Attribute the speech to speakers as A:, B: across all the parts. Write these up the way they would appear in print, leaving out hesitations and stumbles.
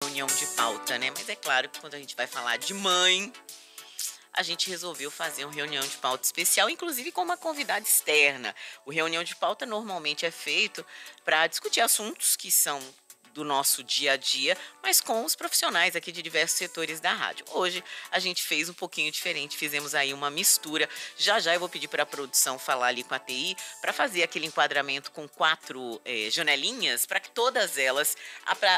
A: Reunião de pauta, né? Mas é claro que quando a gente vai falar de mãe, a gente resolveu fazer uma reunião de pauta especial, inclusive com uma convidada externa. O reunião de pauta normalmente é feito para discutir assuntos que são do nosso dia a dia, mas com os profissionais aqui de diversos setores da rádio. Hoje a gente fez um pouquinho diferente, fizemos aí uma mistura. Já já eu vou pedir para a produção falar ali com a TI para fazer aquele enquadramento com quatro janelinhas para que todas elas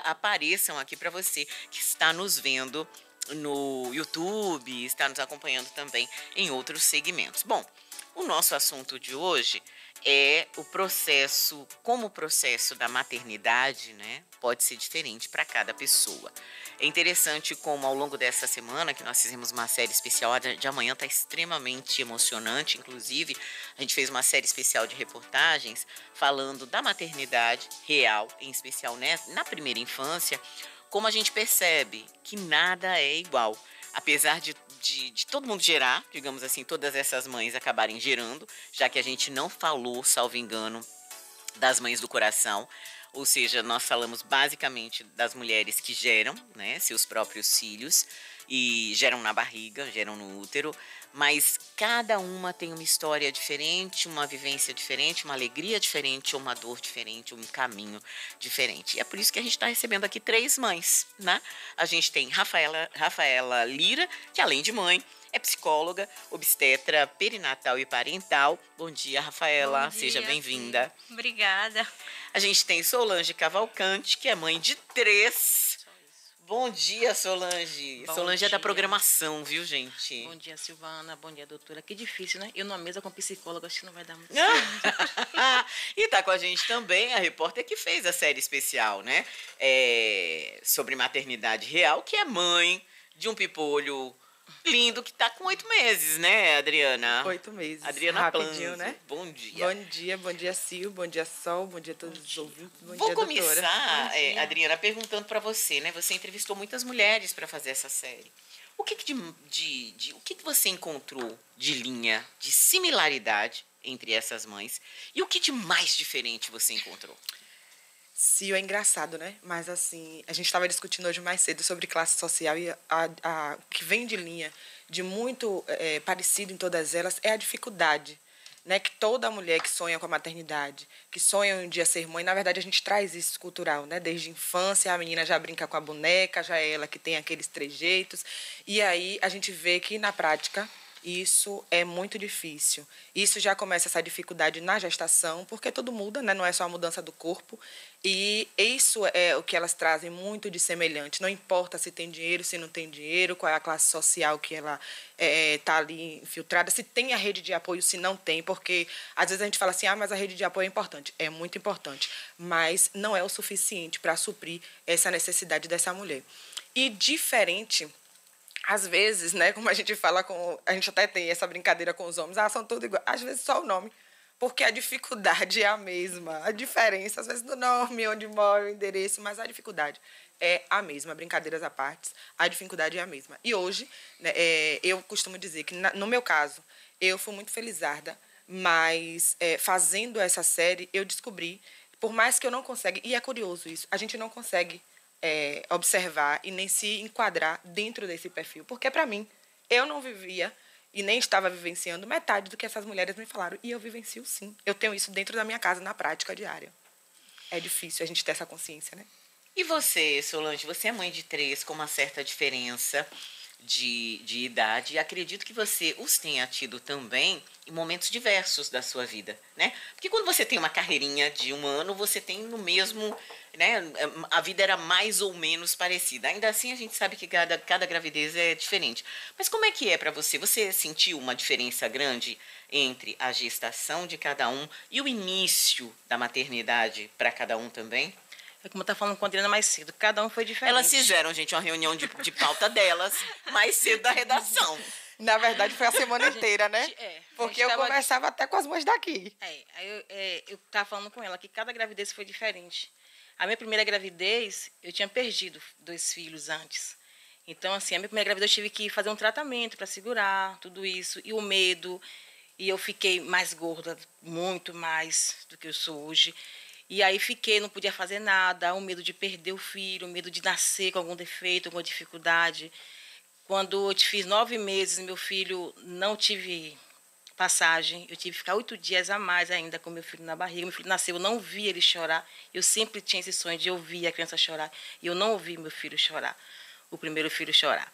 A: apareçam aqui para você que está nos vendo no YouTube, está nos acompanhando também em outros segmentos. Bom, o nosso assunto de hoje é o processo, como o processo da maternidade, né, pode ser diferente para cada pessoa. É interessante como ao longo dessa semana, que nós fizemos uma série especial, a de amanhã está extremamente emocionante, inclusive a gente fez uma série especial de reportagens falando da maternidade real, em especial na primeira infância, como a gente percebe que nada é igual. Apesar de todo mundo gerar, digamos assim, todas essas mães acabarem gerando, já que a gente não falou, salvo engano, das mães do coração, ou seja, nós falamos basicamente das mulheres que geram, né, seus próprios filhos, e geram na barriga, geram no útero, mas cada uma tem uma história diferente, uma vivência diferente, uma alegria diferente, uma dor diferente, um caminho diferente. E é por isso que a gente está recebendo aqui três mães, né? A gente tem Rafaela Lira, que além de mãe, é psicóloga, obstetra, perinatal e parental. Bom dia, Rafaela.
B: Bom dia,
A: seja bem-vinda.
B: Obrigada.
A: A gente tem Solange Cavalcante, que é mãe de três. Bom dia, Solange.
B: Bom
A: Solange é da
B: dia.
A: programação, viu, gente?
B: Bom dia, Silvana. Bom dia, doutora. Que difícil, né? Eu numa mesa com psicóloga, acho que não vai dar muito certo.
A: E tá com a gente também a repórter que fez a série especial, né? Sobre maternidade real, que é mãe de um pipolho lindo que tá com 8 meses, né, Adriana?
C: 8 meses.
A: Adriana
C: Rapidinho,
A: Planzo.
C: né?
A: Bom dia.
C: Bom dia, Sil, bom dia, Sol, bom dia a todos os ouvintes, bom
A: Vou
C: dia, doutora.
A: começar,
B: Bom dia.
A: Adriana, perguntando para você, né? Você entrevistou muitas mulheres para fazer essa série. O que você encontrou de linha, de similaridade entre essas mães e o que de mais diferente você encontrou?
C: Sil é engraçado, né? Mas, assim, a gente estava discutindo hoje mais cedo sobre classe social e o que vem de linha, de muito parecido em todas elas, é a dificuldade. Né, que toda mulher que sonha com a maternidade, que sonha um dia ser mãe, na verdade a gente traz isso cultural, né? Desde a infância a menina já brinca com a boneca, já é ela que tem aqueles trejeitos, e aí a gente vê que na prática isso é muito difícil. Isso já começa essa dificuldade na gestação, porque tudo muda, né? Não é só a mudança do corpo. E isso é o que elas trazem muito de semelhante. Não importa se tem dinheiro, se não tem dinheiro, qual é a classe social que ela está ali infiltrada, se tem a rede de apoio, se não tem, porque às vezes a gente fala assim, mas a rede de apoio é importante. É muito importante, mas não é o suficiente para suprir essa necessidade dessa mulher. E diferente... Às vezes, né, como a gente fala a gente até tem essa brincadeira com os homens, são tudo igual. Às vezes só o nome, porque a dificuldade é a mesma. A diferença, às vezes, do nome, onde mora, o endereço, mas a dificuldade é a mesma. Brincadeiras à parte, a dificuldade é a mesma. E hoje, né, eu costumo dizer que, no meu caso, eu fui muito felizarda, mas fazendo essa série, eu descobri, por mais que eu não consiga, e é curioso isso, a gente não consegue observar e nem se enquadrar dentro desse perfil. Porque, para mim, eu não vivia e nem estava vivenciando metade do que essas mulheres me falaram. E eu vivencio, sim. Eu tenho isso dentro da minha casa, na prática diária. É difícil a gente ter essa consciência, né?
A: E você, Solange, você é mãe de três com uma certa diferença de idade, e acredito que você os tenha tido também em momentos diversos da sua vida, né? Porque quando você tem uma carreirinha de 1 ano, você tem no mesmo, né? A vida era mais ou menos parecida. Ainda assim, a gente sabe que cada gravidez é diferente. Mas como é que é para você? Você sentiu uma diferença grande entre a gestação de cada um e o início da maternidade para cada um também?
B: É como eu estava falando com a Adriana mais cedo, cada um foi diferente.
A: Elas fizeram, gente, uma reunião de pauta delas mais cedo da redação.
C: Na verdade, foi a semana inteira, né? Porque eu conversava até com as mães daqui.
B: Aí eu estava falando com ela que cada gravidez foi diferente. A minha primeira gravidez, eu tinha perdido 2 filhos antes. Então, assim, a minha primeira gravidez eu tive que fazer um tratamento para segurar tudo isso. E o medo, e eu fiquei mais gorda, muito mais do que eu sou hoje. E aí fiquei, não podia fazer nada, o medo de perder o filho, o medo de nascer com algum defeito, alguma dificuldade. Quando eu fiz 9 meses, meu filho não tive passagem. Eu tive que ficar 8 dias a mais ainda com meu filho na barriga. Meu filho nasceu, eu não vi ele chorar. Eu sempre tinha esse sonho de ouvir a criança chorar. E eu não ouvi meu filho chorar, o primeiro filho chorar.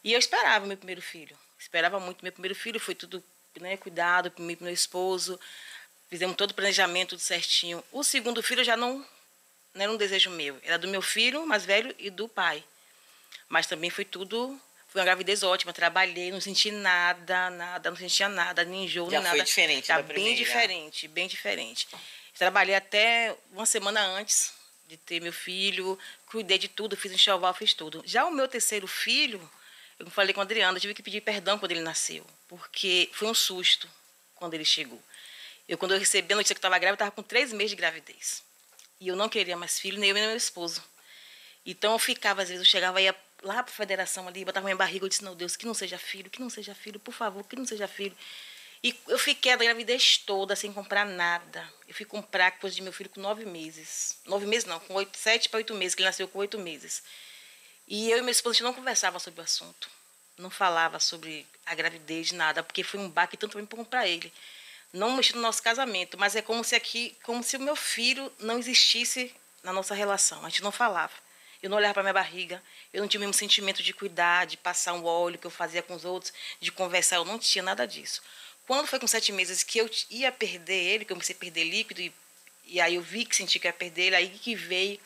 B: E eu esperava meu primeiro filho. Esperava muito meu primeiro filho. Foi tudo, né, cuidado com meu esposo. Fizemos todo o planejamento, tudo certinho. O segundo filho já não era um desejo meu. Era do meu filho mais velho e do pai. Mas também foi tudo... Foi uma gravidez ótima, trabalhei, não senti nada, não sentia nada, nem enjoo, nem nada.
A: Já foi diferente
B: já
A: da primeira.
B: Bem diferente, bem diferente. Trabalhei até uma semana antes de ter meu filho, cuidei de tudo, fiz enxoval, fiz tudo. Já o meu terceiro filho, eu falei com a Adriana, eu tive que pedir perdão quando ele nasceu, porque foi um susto quando ele chegou. Quando eu recebi a notícia que eu estava grávida, eu estava com 3 meses de gravidez. E eu não queria mais filho, nem eu nem meu esposo. Então eu ficava, às vezes, eu chegava, ia lá para a federação ali, botava minha barriga, eu disse, não, Deus, que não seja filho, por favor, que não seja filho. E eu fiquei a gravidez toda sem comprar nada. Eu fui comprar depois de meu filho com 9 meses. 9 meses não, com 7 para 8 meses, que ele nasceu com 8 meses. E eu e meu esposo, a gente não conversava sobre o assunto. Não falava sobre a gravidez, nada, porque foi um baque tanto para comprar ele. Não mexi no nosso casamento, mas é como se o meu filho não existisse na nossa relação. A gente não falava. Eu não olhava para minha barriga, eu não tinha o mesmo sentimento de cuidar, de passar um óleo que eu fazia com os outros, de conversar, eu não tinha nada disso. Quando foi com 7 meses que eu ia perder ele, que eu comecei a perder líquido, e aí eu vi que senti que ia perder ele, aí que veio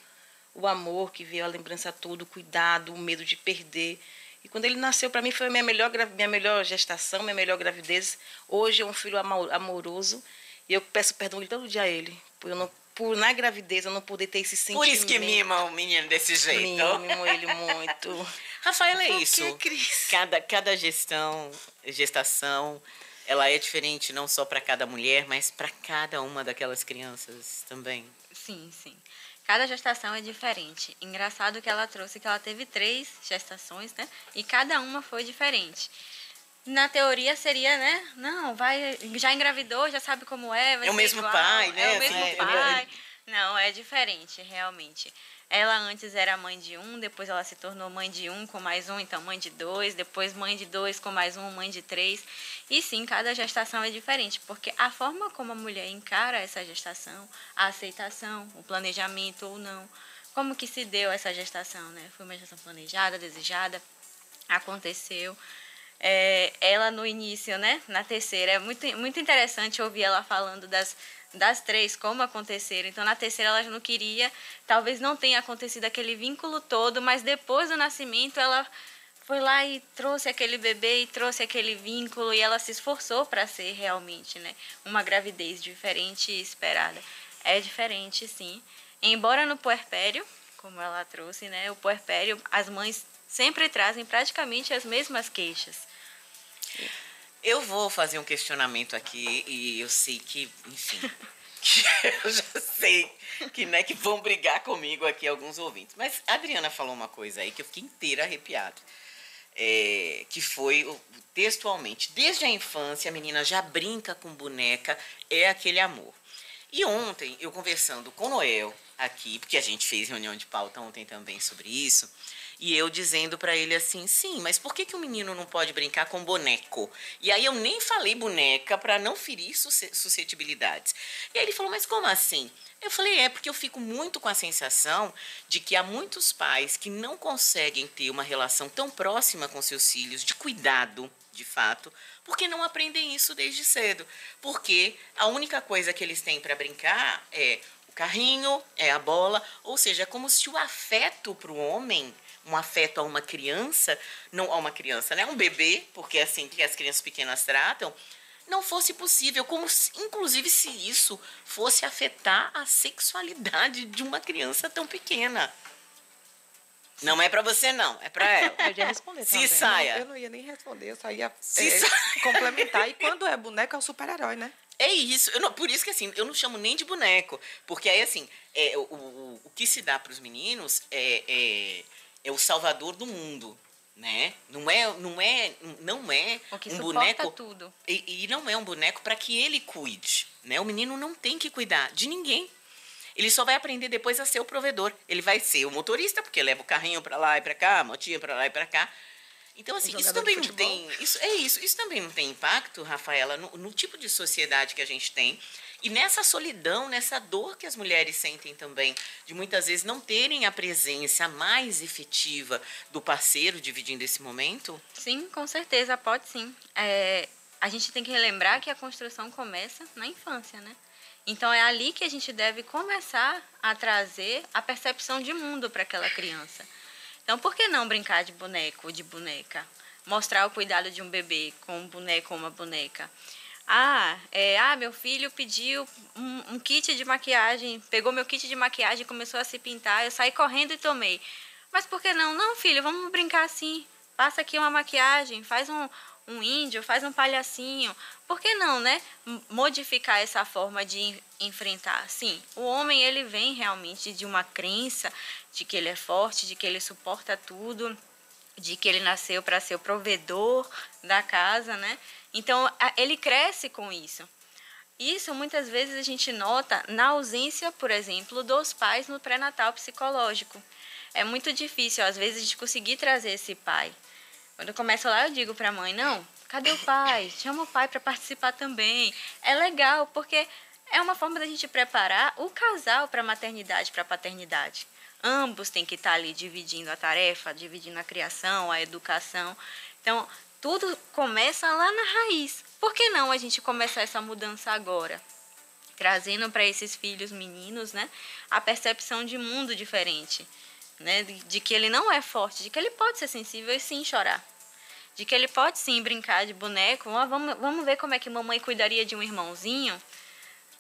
B: o amor, que veio a lembrança toda, o cuidado, o medo de perder. E quando ele nasceu, para mim foi minha melhor gestação, minha melhor gravidez. Hoje é um filho amoroso, e eu peço perdão todo dia a ele, por na gravidez eu não poder ter esse sentimento.
A: Por isso que mima o menino desse jeito.
B: Mimo ele muito.
A: Rafaela, é isso.
B: Cris?
A: Cada gestação, ela é diferente não só para cada mulher, mas para cada uma daquelas crianças também.
D: Sim, sim. Cada gestação é diferente. Engraçado que ela trouxe que ela teve 3 gestações, né? E cada uma foi diferente. Na teoria seria, né? Não, já engravidou, já sabe como é. Vai
A: é o
D: ser
A: mesmo
D: igual,
A: pai, né?
D: É o mesmo pai. Não, é diferente, realmente. Ela antes era mãe de 1, depois ela se tornou mãe de 1 com mais 1, então mãe de 2, depois mãe de 2 com mais 1, mãe de 3. E sim, cada gestação é diferente, porque a forma como a mulher encara essa gestação, a aceitação, o planejamento ou não, como que se deu essa gestação, né? Foi uma gestação planejada, desejada, aconteceu. Ela no início, né, na terceira, é muito interessante ouvir ela falando das 3, como aconteceram. Então, na terceira ela já não queria, talvez não tenha acontecido aquele vínculo todo, mas depois do nascimento ela foi lá e trouxe aquele bebê e trouxe aquele vínculo e ela se esforçou para ser realmente, né, uma gravidez diferente e esperada. É diferente, sim. Embora no puerpério, como ela trouxe, né, o puerpério, as mães sempre trazem praticamente as mesmas queixas.
A: Eu vou fazer um questionamento aqui e eu sei que, enfim, que eu já sei que, né, que vão brigar comigo aqui alguns ouvintes. Mas a Adriana falou uma coisa aí que eu fiquei inteira arrepiada. Que foi textualmente, desde a infância a menina já brinca com boneca, é aquele amor. E ontem, eu conversando com o Noel aqui, porque a gente fez reunião de pauta ontem também sobre isso, e eu dizendo para ele assim, sim, mas por que o menino não pode brincar com boneco? E aí eu nem falei boneca para não ferir suscetibilidades. E aí ele falou, mas como assim? Eu falei, porque eu fico muito com a sensação de que há muitos pais que não conseguem ter uma relação tão próxima com seus filhos, de cuidado, de fato, porque não aprendem isso desde cedo. Porque a única coisa que eles têm para brincar é o carrinho, é a bola, ou seja, é como se o afeto para o homem, um afeto a uma criança, não a uma criança, né, um bebê, porque é assim que as crianças pequenas tratam, não fosse possível, como inclusive se isso fosse afetar a sexualidade de uma criança tão pequena. Não é pra você, não. É pra ela.
C: Eu ia responder
A: Se
C: também.
A: saia.
C: Eu não ia nem responder, eu só ia
A: Se
C: complementar. E quando é boneco, é o super-herói, né?
A: É isso. Por isso que, assim, eu não chamo nem de boneco. Porque aí, assim, o que se dá pros meninos é o salvador do mundo, né? Não é
D: O que
A: um
D: suporta
A: boneco...
D: tudo.
A: E não é um boneco para que ele cuide, né? O menino não tem que cuidar de ninguém. Ele só vai aprender depois a ser o provedor. Ele vai ser o motorista, porque leva o carrinho para lá e para cá, a motinha para lá e para cá. Então, assim, isso também não tem. Isso também não tem impacto, Rafaela, no tipo de sociedade que a gente tem. E nessa solidão, nessa dor que as mulheres sentem também, de muitas vezes não terem a presença mais efetiva do parceiro dividindo esse momento?
D: Sim, com certeza, pode sim. A gente tem que lembrar que a construção começa na infância, né? Então, é ali que a gente deve começar a trazer a percepção de mundo para aquela criança. Então, por que não brincar de boneco ou de boneca? Mostrar o cuidado de um bebê com um boneco ou uma boneca. Meu filho pediu um kit de maquiagem, pegou meu kit de maquiagem e começou a se pintar, eu saí correndo e tomei. Mas por que não? Não, filho, vamos brincar assim. Passa aqui uma maquiagem, faz um índio, faz um palhacinho. Por que não, né? Modificar essa forma de enfrentar. Sim, o homem, ele vem realmente de uma crença de que ele é forte, de que ele suporta tudo, de que ele nasceu para ser o provedor da casa, né? Então, ele cresce com isso. Isso, muitas vezes, a gente nota na ausência, por exemplo, dos pais no pré-natal psicológico. É muito difícil, às vezes, a gente conseguir trazer esse pai. Quando eu começo lá, eu digo para a mãe, não, cadê o pai? Chama o pai para participar também. É legal, porque é uma forma da gente preparar o casal para a maternidade, para a paternidade. Ambos têm que estar ali dividindo a tarefa, dividindo a criação, a educação. Então, tudo começa lá na raiz. Por que não a gente começar essa mudança agora? Trazendo para esses filhos meninos, né, a percepção de mundo diferente. Né, de que ele não é forte, de que ele pode ser sensível e sim chorar. De que ele pode sim brincar de boneco. Vamos ver como é que mamãe cuidaria de um irmãozinho.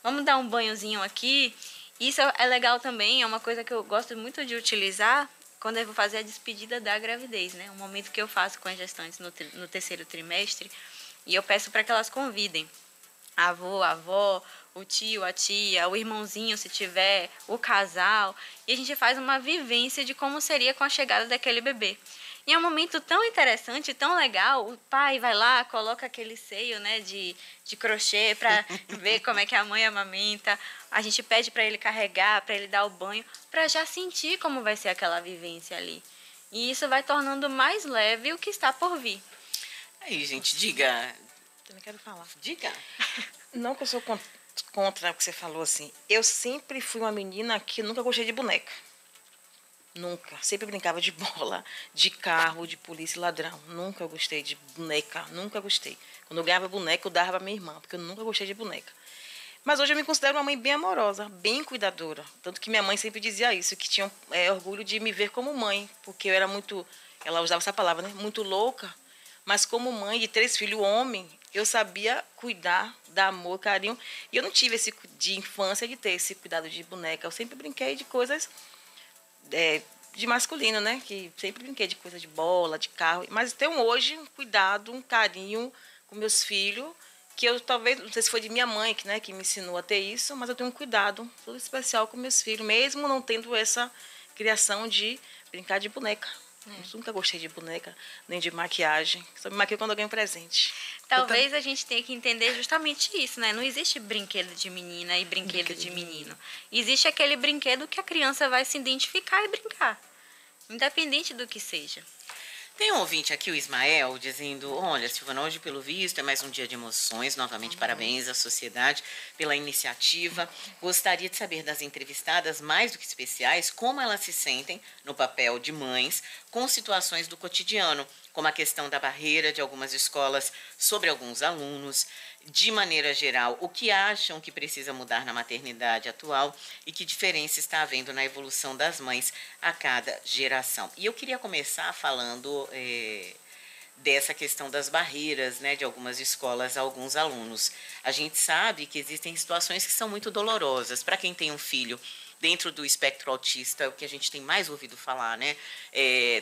D: Vamos dar um banhozinho aqui. Isso é legal também, é uma coisa que eu gosto muito de utilizar quando eu vou fazer a despedida da gravidez, né? Um momento que eu faço com as gestantes no terceiro trimestre. E eu peço para que elas convidem avô, a avó, o tio, a tia, o irmãozinho, se tiver, o casal. E a gente faz uma vivência de como seria com a chegada daquele bebê. E é um momento tão interessante, tão legal. O pai vai lá, coloca aquele seio, né, de crochê para ver como é que a mãe amamenta. A gente pede para ele carregar, para ele dar o banho, para já sentir como vai ser aquela vivência ali. E isso vai tornando mais leve o que está por vir.
A: Aí, gente, diga.
B: Também quero falar.
A: Diga.
B: Não que eu sou contra o que você falou, assim. Eu sempre fui uma menina que nunca gostei de boneca. Nunca. Sempre brincava de bola, de carro, de polícia e ladrão. Nunca gostei de boneca. Nunca gostei. Quando eu ganhava boneca, eu dava pra minha irmã, porque eu nunca gostei de boneca. Mas hoje eu me considero uma mãe bem amorosa, bem cuidadora. Tanto que minha mãe sempre dizia isso, que tinha orgulho de me ver como mãe, porque eu era muito, ela usava essa palavra, né? Muito louca. Mas como mãe de 3 filhos homem, eu sabia cuidar, dar amor, carinho. E eu não tive esse de infância de ter esse cuidado de boneca. Eu sempre brinquei de coisas de masculino, né? Que sempre brinquei de coisa de bola, de carro. Mas tenho hoje um cuidado, um carinho com meus filhos, que eu talvez, não sei se foi de minha mãe, né, que me ensinou a ter isso, mas eu tenho um cuidado todo especial com meus filhos, mesmo não tendo essa criação de brincar de boneca. Eu nunca gostei de boneca, nem de maquiagem. Só me maquio quando eu ganho presente.
D: Talvez a gente tenha que entender justamente isso, né? Não existe brinquedo de menina e brinquedo de menino. Existe aquele brinquedo que a criança vai se identificar e brincar, independente do que seja.
A: Tem um ouvinte aqui, o Ismael, dizendo, olha, Silvana, hoje pelo visto é mais um dia de emoções, novamente parabéns à sociedade pela iniciativa. Gostaria de saber das entrevistadas, mais do que especiais, como elas se sentem no papel de mães com situações do cotidiano, como a questão da barreira de algumas escolas sobre alguns alunos, de maneira geral, o que acham que precisa mudar na maternidade atual e que diferença está havendo na evolução das mães a cada geração. E eu queria começar falando dessa questão das barreiras, né, de algumas escolas a alguns alunos. A gente sabe que existem situações que são muito dolorosas. Para quem tem um filho dentro do espectro autista, o que a gente tem mais ouvido falar, né,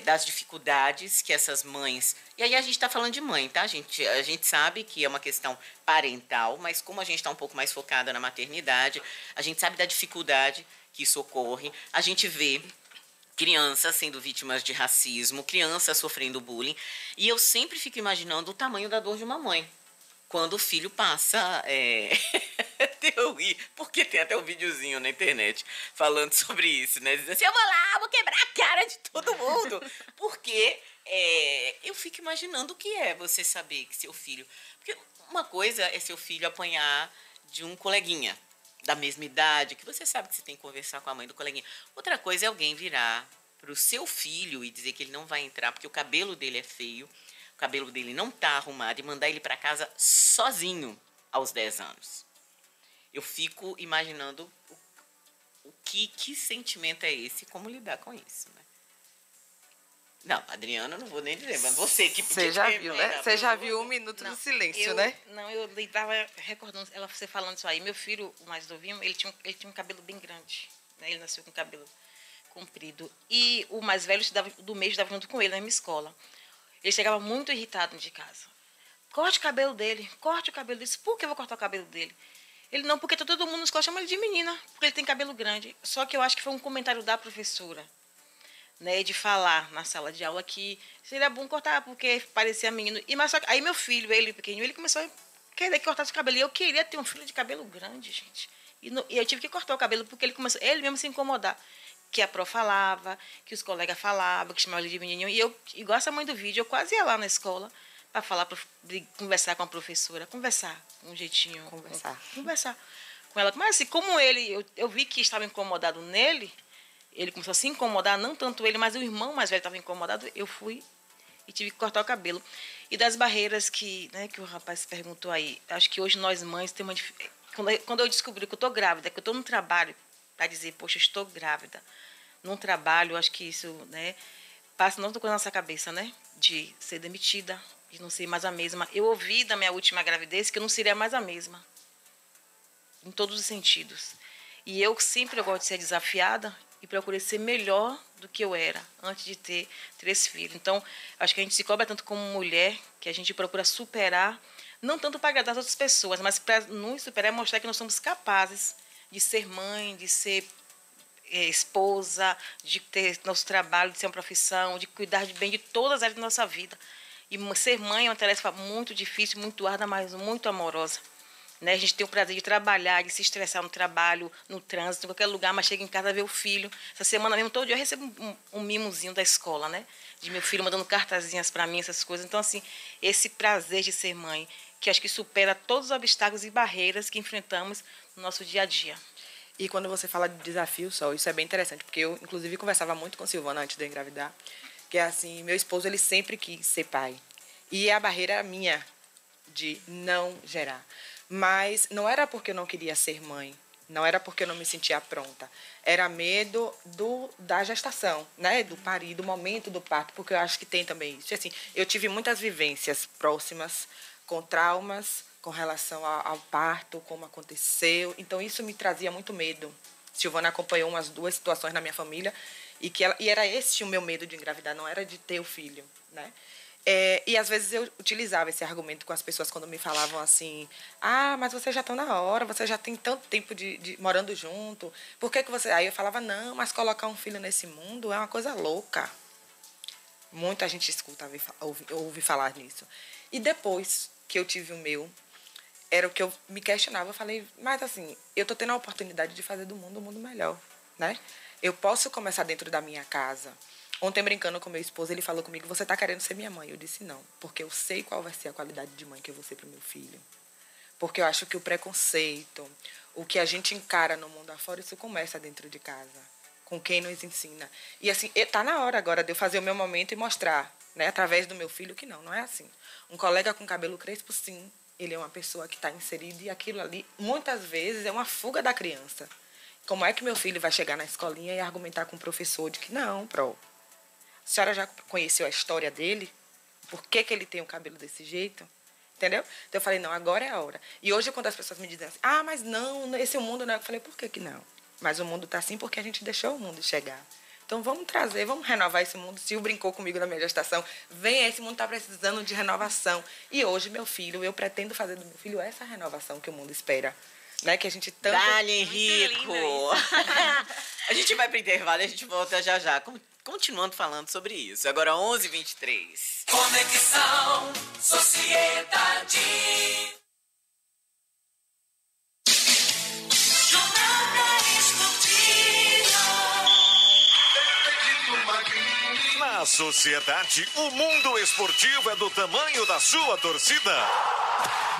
A: das dificuldades que essas mães... E aí a gente está falando de mãe, tá, gente? A gente sabe que é uma questão parental, mas como a gente está um pouco mais focada na maternidade, a gente sabe da dificuldade que isso ocorre. A gente vê crianças sendo vítimas de racismo, crianças sofrendo bullying, e eu sempre fico imaginando o tamanho da dor de uma mãe. quando o filho passa... Eu ri, porque tem até um videozinho na internet falando sobre isso, né? Dizendo assim, eu vou lá, vou quebrar a cara de todo mundo. Porque eu fico imaginando o que é você saber que seu filho... Porque uma coisa é seu filho apanhar de um coleguinha da mesma idade, que você sabe que você tem que conversar com a mãe do coleguinha. Outra coisa é alguém virar pro seu filho e dizer que ele não vai entrar porque o cabelo dele é feio, o cabelo dele não tá arrumado e mandar ele para casa sozinho aos 10 anos. Eu fico imaginando que sentimento é esse e como lidar com isso, né? Não, Adriana, eu não vou nem dizer, mas você que...
C: Você já viu, né? Você já viu 1 minuto do silêncio, né?
B: Não, eu estava recordando, você falando isso aí. Meu filho, o mais novinho, ele tinha um cabelo bem grande, né? Ele nasceu com cabelo comprido. E o mais velho, do meio, estava junto com ele na minha escola. Ele chegava muito irritado de casa. Corte o cabelo dele, corte o cabelo dele. Por que eu vou cortar o cabelo dele? Ele não, porque todo mundo na escola chama ele de menina, porque ele tem cabelo grande. Só que eu acho que foi um comentário da professora, né, de falar na sala de aula que seria bom cortar, porque parecia menino. Mas só que, aí meu filho, ele pequenininho, ele começou a querer cortar esse cabelo. E eu queria ter um filho de cabelo grande, gente. E eu tive que cortar o cabelo, porque ele mesmo se incomodar. Que a prof falava, que os colegas falavam, que chamavam ele de menininho. E eu, igual essa mãe do vídeo, eu quase ia lá na escola para falar, conversar com a professora, conversar, um jeitinho. Conversar com ela. Mas assim, como eu vi que estava incomodado nele, ele começou a se incomodar, não tanto ele, mas o irmão mais velho estava incomodado, eu fui e tive que cortar o cabelo. E das barreiras que o rapaz perguntou aí, acho que hoje nós mães temos uma dificuldade. Quando eu descobri que eu estou grávida, que eu estou no trabalho, para dizer, poxa, estou grávida, num trabalho, acho que isso, né, passa outra coisa na nossa cabeça, né, de ser demitida, de não ser mais a mesma. Eu ouvi da minha última gravidez que eu não seria mais a mesma, em todos os sentidos. E eu sempre gosto de ser desafiada e procurei ser melhor do que eu era antes de ter 3 filhos. Então, acho que a gente se cobra tanto como mulher, que a gente procura superar, não tanto para agradar as outras pessoas, mas para nos superar e mostrar que nós somos capazes de ser mãe, de ser esposa, de ter nosso trabalho, de ser uma profissão, de cuidar bem de todas as áreas da nossa vida. E ser mãe é uma tarefa muito difícil, muito árdua, mas muito amorosa. Né? A gente tem o prazer de trabalhar, de se estressar no trabalho, no trânsito, em qualquer lugar, mas chega em casa a ver o filho. Essa semana mesmo, todo dia eu recebo um mimozinho da escola, né? De meu filho mandando cartazinhas para mim, essas coisas. Então, assim, esse prazer de ser mãe, que acho que supera todos os obstáculos e barreiras que enfrentamos no nosso dia a dia.
C: E quando você fala de desafio, Sol, isso é bem interessante, porque eu, inclusive, conversava muito com Silvana antes de eu engravidar, que é assim, meu esposo, ele sempre quis ser pai. E a barreira era minha de não gerar. Mas não era porque eu não queria ser mãe, não era porque eu não me sentia pronta. Era medo da gestação, né? Do parir, do momento do parto, porque eu acho que tem também isso. E, assim, eu tive muitas vivências próximas com traumas, com relação ao parto, como aconteceu. Então, isso me trazia muito medo. Silvana acompanhou umas 2 situações na minha família e era esse o meu medo de engravidar, não era de ter o filho, né? E às vezes eu utilizava esse argumento com as pessoas quando me falavam assim: ah, mas você já está na hora, você já tem tanto tempo de morando junto, por que você... Aí eu falava: não, mas colocar um filho nesse mundo é uma coisa louca. Muita gente escuta, ouve falar nisso. E depois que eu tive o meu, era o que eu me questionava. Eu falei: mas assim, eu estou tendo a oportunidade de fazer do mundo um mundo melhor, né? Eu posso começar dentro da minha casa. Ontem, brincando com meu esposo, ele falou comigo: você está querendo ser minha mãe? Eu disse: não, porque eu sei qual vai ser a qualidade de mãe que eu vou ser para o meu filho. Porque eu acho que o preconceito, o que a gente encara no mundo afora, isso começa dentro de casa, com quem nos ensina. E assim, está na hora agora de eu fazer o meu momento e mostrar, né, através do meu filho, que não é assim. Um colega com cabelo crespo, sim, ele é uma pessoa que está inserida, e aquilo ali, muitas vezes, é uma fuga da criança. Como é que meu filho vai chegar na escolinha e argumentar com o professor de que não, a senhora já conheceu a história dele? Por que ele tem o cabelo desse jeito? Entendeu? Então eu falei: não, agora é a hora. E hoje, quando as pessoas me dizem assim: ah, mas não, esse é o mundo, não. Eu falei: por que não? Mas o mundo está assim porque a gente deixou o mundo chegar. Então vamos trazer, vamos renovar esse mundo. Sil brincou comigo na minha gestação: vem, esse mundo está precisando de renovação. E hoje, meu filho, eu pretendo fazer do meu filho essa renovação que o mundo espera. Né? Que a gente tanto...
A: Dá-lhe, Henrico! A gente vai para o intervalo e a gente volta já já, continuando falando sobre isso. Agora 11h23.
E: Conexão Sociedade. Na Sociedade, o mundo esportivo é do tamanho da sua torcida.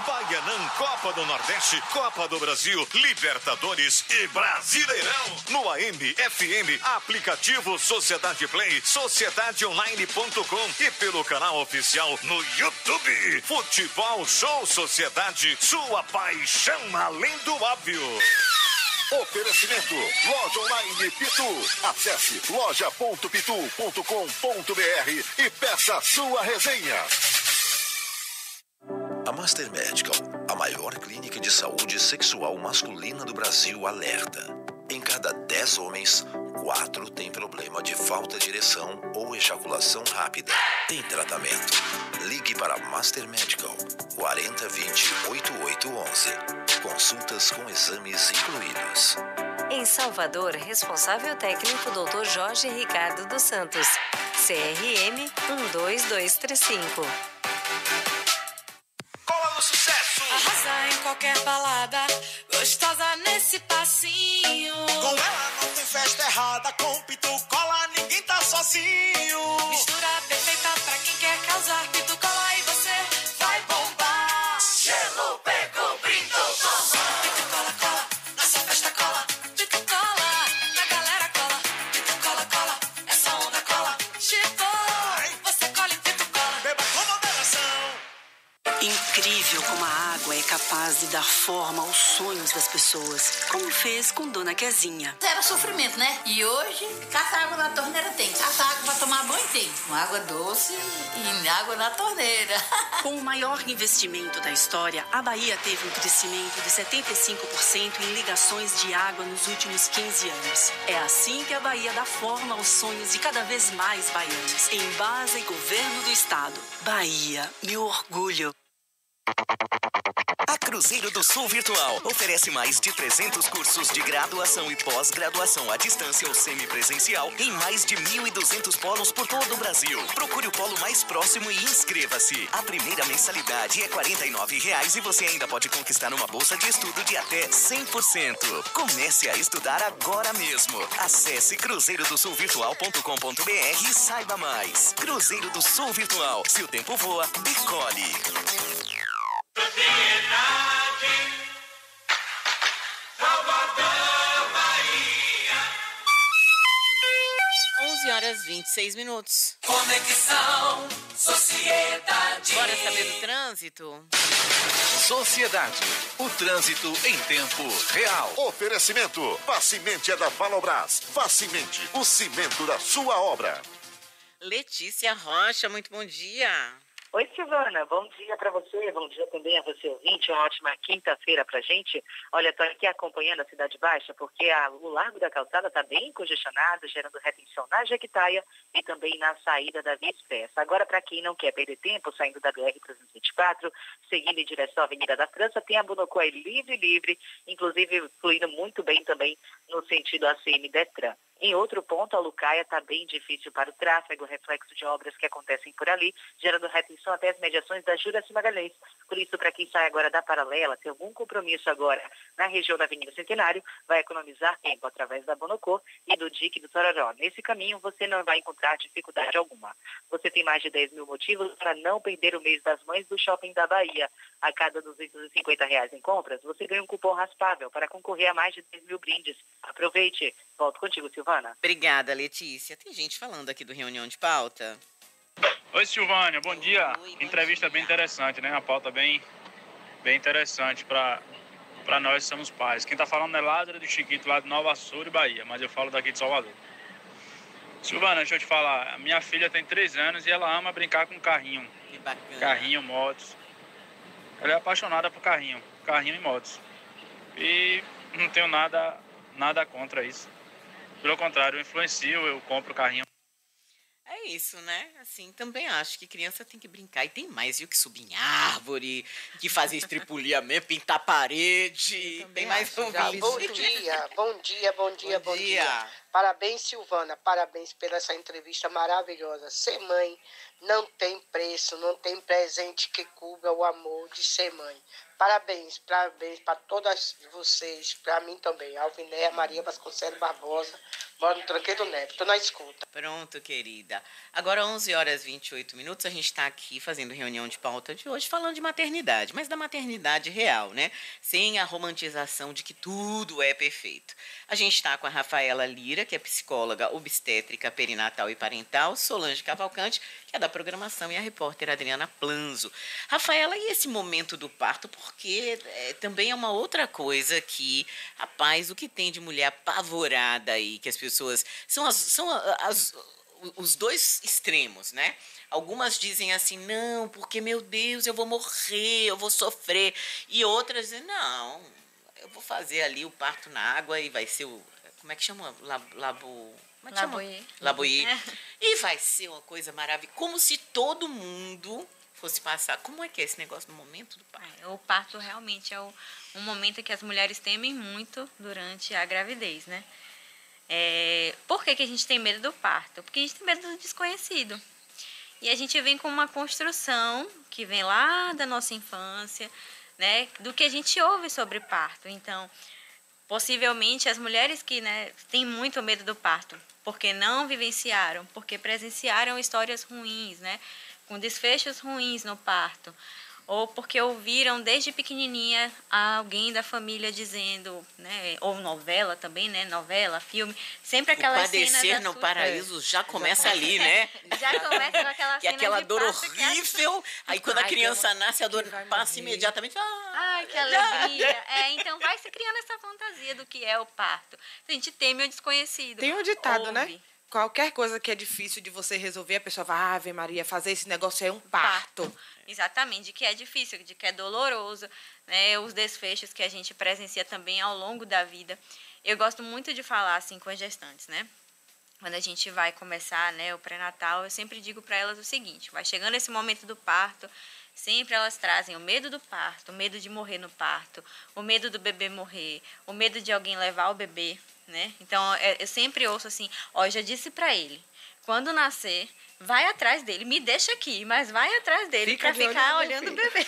E: Baianã, Copa do Nordeste, Copa do Brasil, Libertadores e Brasileirão. No AM, FM, aplicativo Sociedade Play, sociedadeonline.com e pelo canal oficial no YouTube. Futebol Show Sociedade, sua paixão além do óbvio.
F: Oferecimento, loja online Pitu. Acesse loja.pitu.com.br e peça sua resenha.
G: A Master Medical, a maior clínica de saúde sexual masculina do Brasil, alerta. Em cada 10 homens, 4 têm problema de falta de ereção ou ejaculação rápida. Tem tratamento. Ligue para Master Medical 4020 8811. Consultas com exames incluídos.
H: Em Salvador, responsável técnico Dr. Jorge Ricardo dos Santos. CRM 12235.
E: Cola no sucesso.
I: Arrasar em qualquer balada, gostosa nesse passinho.
J: Com ela não tem festa errada, com Pitu Cola ninguém tá sozinho.
I: Mistura perfeita pra quem quer causar. Pitu Cola e você vai bombar.
J: Gelo pegou, brindou, toma.
I: Pitu Cola, cola, nossa festa cola. Pitu Cola, na galera cola. Pitu Cola, cola, essa onda cola. Chegou, você cola e Pitu Cola.
J: Beba com moderação.
K: Incrível como a água é capaz de dar forma aos sonhos das pessoas, como fez com Dona Quezinha.
L: Era sofrimento, né? E hoje, caça água na torneira tem. Caça água pra tomar banho tem. Com água doce e água na torneira.
K: Com o maior investimento da história, a Bahia teve um crescimento de 75% em ligações de água nos últimos 15 anos. É assim que a Bahia dá forma aos sonhos de cada vez mais baianos. Embasa e Governo do Estado. Bahia, meu orgulho.
M: A Cruzeiro do Sul Virtual oferece mais de 300 cursos de graduação e pós-graduação à distância ou semipresencial em mais de 1.200 polos por todo o Brasil. Procure o polo mais próximo e inscreva-se. A primeira mensalidade é R$ 49,00 e você ainda pode conquistar uma bolsa de estudo de até 100%. Comece a estudar agora mesmo. Acesse cruzeirodosulvirtual.com.br e saiba mais. Cruzeiro do Sul Virtual. Se o tempo voa, decole.
J: Propriedade Salvador, Bahia.
A: 11h26.
J: Conexão Sociedade.
A: Bora saber do trânsito?
F: Sociedade, o trânsito em tempo real. Oferecimento, Facimente é da Valobras. Facimente, o cimento da sua obra.
A: Letícia Rocha, muito bom dia.
N: Oi, Silvana, bom dia para você, bom dia também a você ouvinte, uma ótima quinta-feira pra gente. Olha, tô aqui acompanhando a Cidade Baixa porque o Largo da Calçada está bem congestionado, gerando retenção na Jequitaia e também na saída da Via Expressa. Agora, para quem não quer perder tempo, saindo da BR-324, seguindo em direção à Avenida da França, tem a Bonocô aí livre, inclusive fluindo muito bem também no sentido ACM-Detran. Em outro ponto, a Lucaia está bem difícil para o tráfego, reflexo de obras que acontecem por ali, gerando retenção até as mediações da Juraci Magalhães. Por isso, para quem sai agora da Paralela, tem algum compromisso agora na região da Avenida Centenário, vai economizar tempo através da Bonocô e do Dique do Tororó. Nesse caminho, você não vai encontrar dificuldade alguma. Você tem mais de 10 mil motivos para não perder o mês das mães do Shopping da Bahia. A cada R$250 em compras, você ganha um cupom raspável para concorrer a mais de 10 mil brindes. Aproveite. Volto contigo, Silvana.
A: Obrigada, Letícia. Tem gente falando aqui do Reunião de Pauta.
O: Oi, Silvânia, bom dia. Entrevista bem interessante, né? Uma pauta bem interessante para nós que somos pais. Quem tá falando é Lázaro do Chiquito, lá de Nova Açúcar, Bahia, mas eu falo daqui de Salvador. Silvana, deixa eu te falar, a minha filha tem 3 anos e ela ama brincar com carrinho.
A: Que bacana.
O: Carrinho, motos. Ela é apaixonada por carrinho e motos. E não tenho nada contra isso. Pelo contrário, eu influencio, eu compro carrinho.
A: É isso, né? Assim, também acho que criança tem que brincar. E tem mais, viu? Que subir em árvore, que fazer estripuliamento, pintar parede. Tem mais ouvintes.
P: Bom dia. Parabéns, Silvana. Parabéns pela essa entrevista maravilhosa. Ser mãe não tem preço, não tem presente que cubra o amor de ser mãe. Parabéns para todas vocês, para mim também. Alvinéia Maria Vasconcelos Barbosa, moro no Tranqueiro Neto, estou na escuta.
A: Pronto, querida. Agora, 11 horas e 28 minutos, a gente está aqui fazendo reunião de pauta de hoje, falando de maternidade, mas da maternidade real, né? Sem a romantização de que tudo é perfeito. A gente está com a Rafaela Lira, que é psicóloga obstétrica, perinatal e parental, Solange Cavalcante, que é da programação, e a repórter Adriana Planzo. Rafaela, e esse momento do parto? Porque também é uma outra coisa que, rapaz, o que tem de mulher apavorada aí, que as pessoas... São os dois extremos, né? Algumas dizem assim, não, porque, meu Deus, eu vou morrer, eu vou sofrer. E outras dizem, não, eu vou fazer ali o parto na água e vai ser o... Como é que chama? Laboyer. E vai ser uma coisa maravilhosa. Como se todo mundo fosse passar. Como é que é esse negócio no momento do parto?
D: O parto realmente é um momento que as mulheres temem muito durante a gravidez, né? Por que a gente tem medo do parto? Porque a gente tem medo do desconhecido. E a gente vem com uma construção que vem lá da nossa infância, né? Do que a gente ouve sobre parto. Então, possivelmente as mulheres que, né, têm muito medo do parto, porque não vivenciaram, porque presenciaram histórias ruins, né? Com desfechos ruins no parto, ou porque ouviram desde pequenininha alguém da família dizendo, né, ou novela também, né, novela, filme, sempre aquelas cenas... O
A: padecer no paraíso já começa ali, né?
D: Já começa com aquela cena
A: aquela
D: de
A: dor
D: parto
A: horrível, aí quando a criança nasce, a dor passa imediatamente.
D: Ai, que alegria. Então vai se criando essa fantasia do que é o parto. A gente teme o desconhecido.
C: Tem um ditado, né? Qualquer coisa que é difícil de você resolver, a pessoa vai, Ave Maria, fazer esse negócio é um parto.
D: Exatamente, de que é difícil, de que é doloroso, né? Os desfechos que a gente presencia também ao longo da vida. Eu gosto muito de falar assim com as gestantes, né? Quando a gente vai começar, né, o pré-natal, eu sempre digo para elas o seguinte, vai chegando esse momento do parto, sempre elas trazem o medo do parto, o medo de morrer no parto, o medo do bebê morrer, o medo de alguém levar o bebê, né? Então, eu sempre ouço assim, eu já disse para ele, quando nascer, vai atrás dele, me deixa aqui, mas vai atrás dele para ficar olhando o bebê.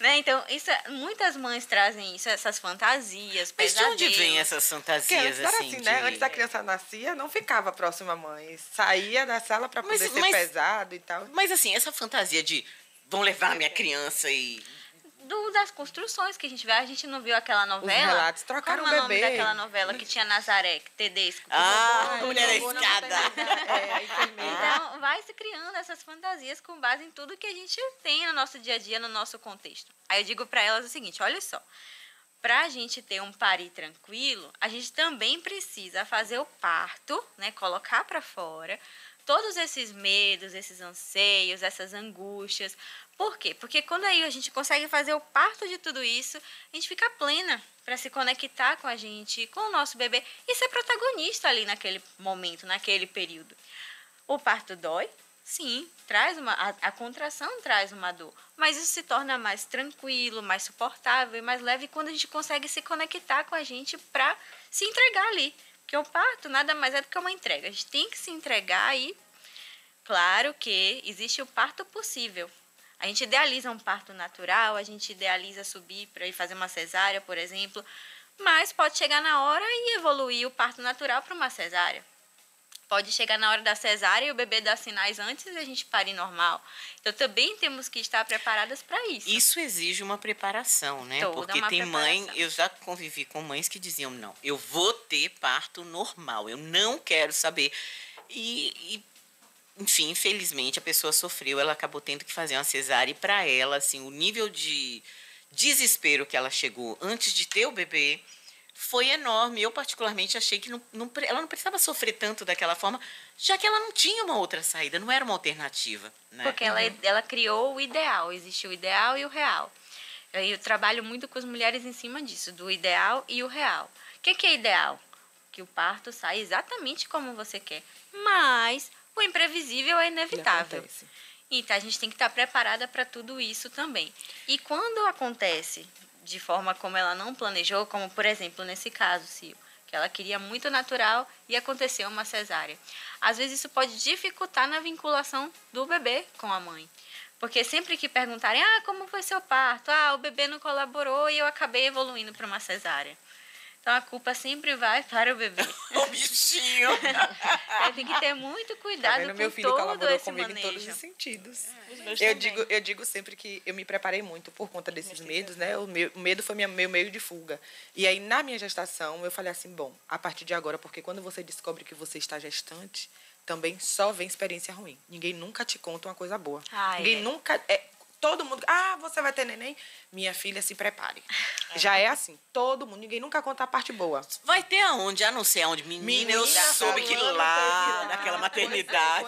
D: Né? Então, muitas mães trazem isso, essas fantasias,
A: mas
D: pesadelos.
A: de onde vem essas fantasias
C: assim, né? Antes da criança nascia, não ficava próxima à mãe. Saía da sala para poder ser pesado e tal.
A: Mas assim, essa fantasia de vão levar minha criança e...
D: Das construções que a gente vê. A gente não viu aquela novela?
C: Os relatos, trocaram o bebê.
D: Qual é o nome daquela novela que tinha Nazaré, Tedesco?
A: Mulher da Escada.
D: Então, vai se criando essas fantasias com base em tudo que a gente tem no nosso dia a dia, no nosso contexto. Aí eu digo para elas o seguinte, olha só. Para a gente ter um parir tranquilo, a gente também precisa fazer o parto, né? Colocar para fora todos esses medos, esses anseios, essas angústias. Por quê? Porque quando aí a gente consegue fazer o parto de tudo isso, a gente fica plena para se conectar com a gente, com o nosso bebê e ser protagonista ali naquele momento, naquele período. O parto dói? Sim, traz a contração traz uma dor, mas isso se torna mais tranquilo, mais suportável e mais leve quando a gente consegue se conectar com a gente para se entregar ali. Porque o parto nada mais é do que uma entrega. A gente tem que se entregar e, claro que existe o parto possível. A gente idealiza um parto natural, a gente idealiza subir para ir fazer uma cesárea, por exemplo, mas pode chegar na hora e evoluir o parto natural para uma cesárea. Pode chegar na hora da cesárea e o bebê dar sinais antes e a gente parir normal. Então, também temos que estar preparadas para isso.
A: Isso exige uma preparação, né? Porque tem mãe, eu já convivi com mães que diziam, não, eu vou ter parto normal, eu não quero saber. Enfim, infelizmente, a pessoa sofreu, ela acabou tendo que fazer uma cesárea e para ela, assim, o nível de desespero que ela chegou antes de ter o bebê foi enorme. Eu, particularmente, achei que ela não precisava sofrer tanto daquela forma, já que ela não tinha uma outra saída, não era uma alternativa. Né?
D: Porque ela criou o ideal, existe o ideal e o real. Eu trabalho muito com as mulheres em cima disso, do ideal e o real. O que é ideal? Que o parto saia exatamente como você quer, mas o imprevisível é inevitável. Então, a gente tem que estar preparada para tudo isso também. E quando acontece de forma como ela não planejou, como, por exemplo, nesse caso, Cio, que ela queria muito natural e aconteceu uma cesárea. Às vezes isso pode dificultar na vinculação do bebê com a mãe. Porque sempre que perguntarem, como foi seu parto? O bebê não colaborou e eu acabei evoluindo para uma cesárea. Então, a culpa sempre vai para o bebê.
A: O bichinho.
D: Tem que ter muito cuidado com
C: meu filho
D: todo
C: colaborou
D: esse
C: comigo
D: manejo.
C: em todos os sentidos.
B: meus
C: Eu digo sempre que eu me preparei muito por conta desses medos, né? O medo foi meu meio de fuga. E aí, na minha gestação, eu falei assim, bom, a partir de agora, porque quando você descobre que você está gestante, também só vem experiência ruim. Ninguém nunca te conta uma coisa boa. Ninguém nunca... todo mundo... você vai ter neném? Minha filha, se prepare. Já é assim. Todo mundo. Ninguém nunca conta a parte boa.
A: Vai ter aonde? Não sei aonde. Menina, eu soube que lá, naquela maternidade.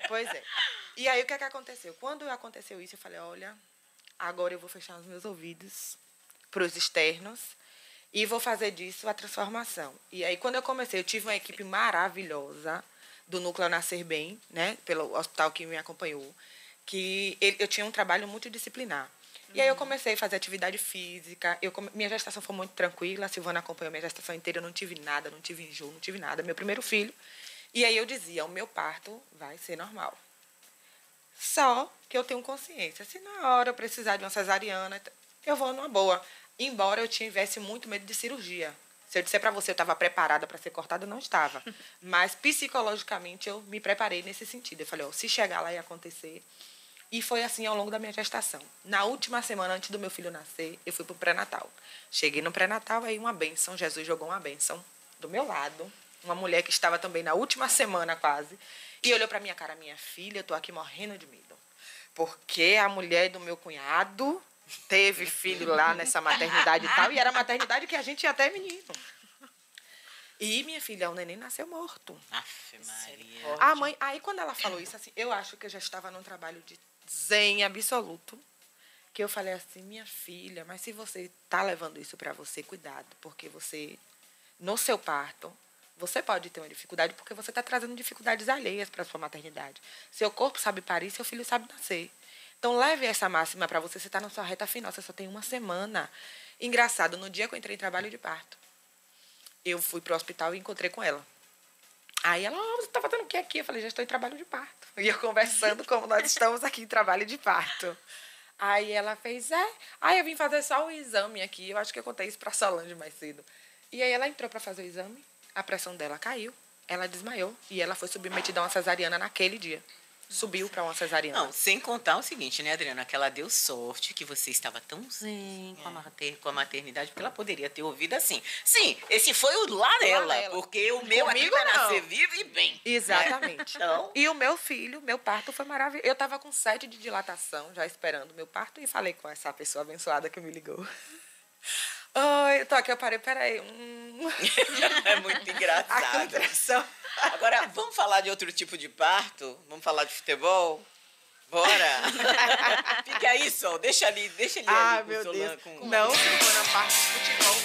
C: Pois é. E aí, o que aconteceu? Quando aconteceu isso, eu falei, olha, agora eu vou fechar os meus ouvidos para os externos e vou fazer disso a transformação. E aí, quando eu comecei, eu tive uma equipe maravilhosa do Núcleo Nascer Bem, né? Pelo hospital que me acompanhou, que eu tinha um trabalho multidisciplinar. E aí eu comecei a fazer atividade física. Minha gestação foi muito tranquila. A Silvana acompanhou minha gestação inteira. Eu não tive nada, não tive enjoo, não tive nada. Meu primeiro filho. E aí eu dizia, o meu parto vai ser normal. Só que eu tenho consciência. Se na hora eu precisar de uma cesariana, eu vou numa boa. Embora eu tivesse muito medo de cirurgia. Se eu disser para você, eu estava preparada para ser cortada, eu não estava. Mas psicologicamente eu me preparei nesse sentido. Eu falei, se chegar lá e acontecer... E foi assim ao longo da minha gestação. Na última semana, antes do meu filho nascer, eu fui para o pré-natal. Cheguei no pré-natal, aí uma bênção, Jesus jogou uma bênção do meu lado. Uma mulher que estava também na última semana quase. E olhou para minha cara, minha filha, eu estou aqui morrendo de medo. Porque a mulher do meu cunhado teve filho lá nessa maternidade e tal. E era a maternidade que a gente ia até menino. E minha filha, o neném nasceu morto.
A: Aff, Maria.
C: A mãe, aí quando ela falou isso, assim, eu acho que eu já estava num trabalho de zen absoluto, que eu falei assim, minha filha, mas se você está levando isso para você, cuidado, porque você, no seu parto, você pode ter uma dificuldade, porque você está trazendo dificuldades alheias para a sua maternidade. Seu corpo sabe parir, seu filho sabe nascer. Então, leve essa máxima para você, você está na sua reta final, você só tem uma semana. Engraçado, no dia que eu entrei em trabalho de parto, eu fui para o hospital e encontrei com ela. Aí ela, você está fazendo o que aqui? Eu falei, já estou em trabalho de parto. E eu conversando como nós estamos aqui em trabalho de parto. Aí ela fez, Aí eu vim fazer só o exame aqui. Eu acho que eu contei isso para a Solange mais cedo. E aí ela entrou para fazer o exame, a pressão dela caiu, ela desmaiou e ela foi submetida a uma cesariana naquele dia. Subiu para uma cesariana.
A: Não, sem contar o seguinte, né, Adriana? Que ela deu sorte que você estava tão zen com a maternidade, porque ela poderia ter ouvido assim. Sim, esse foi o lá dela, porque o meu aqui vai nascer vivo e bem.
C: Exatamente.
A: Né? Então...
C: E o meu filho, meu parto foi maravilhoso. Eu estava com 7 de dilatação, já esperando o meu parto, e falei com essa pessoa abençoada que me ligou. Oi, eu tô aqui, eu parei, peraí.
A: É muito engraçado. Agora, vamos falar de outro tipo de parto? Vamos falar de futebol? Bora! Fica aí, Sol, deixa ali ali
C: meu
A: com
C: Deus.
A: com...
C: Não, se for na parte de futebol,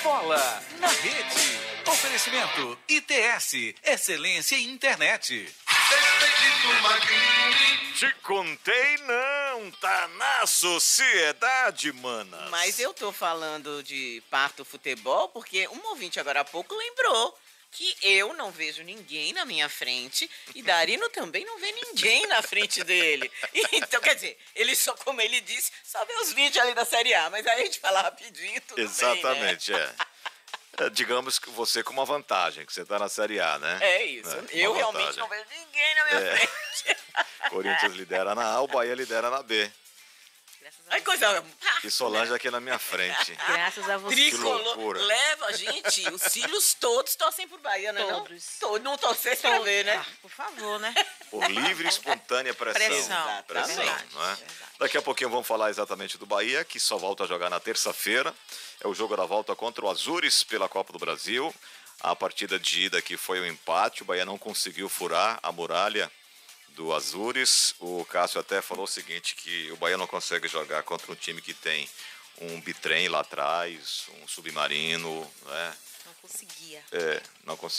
Q: Bola na rede. Oferecimento ITS, excelência em internet.
E: Te contei não, tá na sociedade, mana.
A: Mas eu tô falando de parto futebol porque um ouvinte agora há pouco lembrou que eu não vejo ninguém na minha frente e Darino também não vê ninguém na frente dele. Então, quer dizer, ele só, como ele disse, só vê os vídeos ali da Série A, mas aí a gente fala rapidinho, tudo
E: Exatamente,
A: bem, né?
E: Digamos que você com uma vantagem, que você tá na Série A, né?
A: É isso. Eu realmente não vejo ninguém na minha frente.
E: Corinthians lidera na A, o Bahia lidera na B.
A: Ai, coisa...
E: E Solange aqui na minha frente.
D: Graças a você.
A: Tricolor. Leva, gente, os filhos todos torcem por Bahia, né? Todos. Não torcer pra ver, né?
B: Por favor, né?
E: Por livre e espontânea pressão. Pressão, não é? Daqui a pouquinho vamos falar exatamente do Bahia, que só volta a jogar na terça-feira. É o jogo da volta contra o Azures pela Copa do Brasil. A partida de ida aqui foi um empate. O Bahia não conseguiu furar a muralha do Azures. O Cássio até falou o seguinte, que o Bahia não consegue jogar contra um time que tem um bitrem lá atrás, um submarino, né?
B: Não conseguia.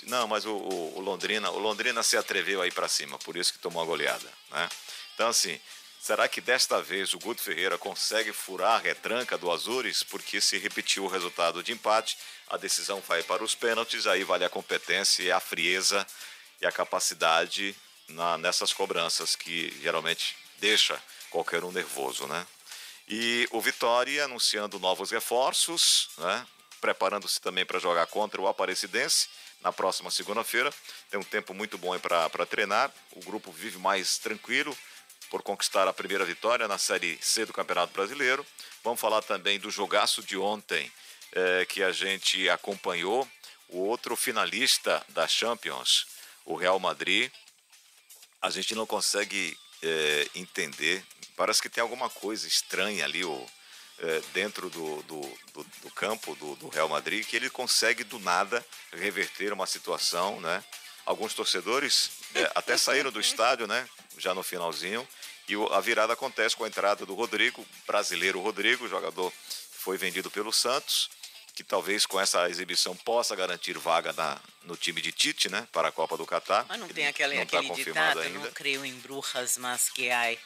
E: Não, mas o Londrina se atreveu aí para cima, por isso que tomou a goleada, né? Então, assim, será que desta vez o Guto Ferreira consegue furar a retranca do Azures? Porque se repetiu o resultado de empate, a decisão vai para os pênaltis, aí vale a competência, a frieza e a capacidade
R: nessas cobranças que geralmente deixa qualquer um nervoso, né? E o Vitória anunciando novos reforços, né? Preparando-se também para jogar contra o Aparecidense na próxima segunda-feira. Tem um tempo muito bom para treinar. O grupo vive mais tranquilo por conquistar a primeira vitória na Série C do Campeonato Brasileiro. Vamos falar também do jogaço de ontem, que a gente acompanhou. O outro finalista da Champions, o Real Madrid. A gente não consegue entender. Parece que tem alguma coisa estranha ali dentro do campo do Real Madrid, que ele consegue do nada reverter uma situação, né? Alguns torcedores até saíram do estádio, né? Já no finalzinho. E a virada acontece com a entrada do Rodrigo, brasileiro Rodrigo, jogador que foi vendido pelo Santos, que talvez com essa exibição possa garantir vaga no time de Tite, né? Para a Copa do Catar.
A: Mas não tem aquele
R: confirmado
A: ditado,
R: ainda.
A: não creio em bruxas, mas que ai.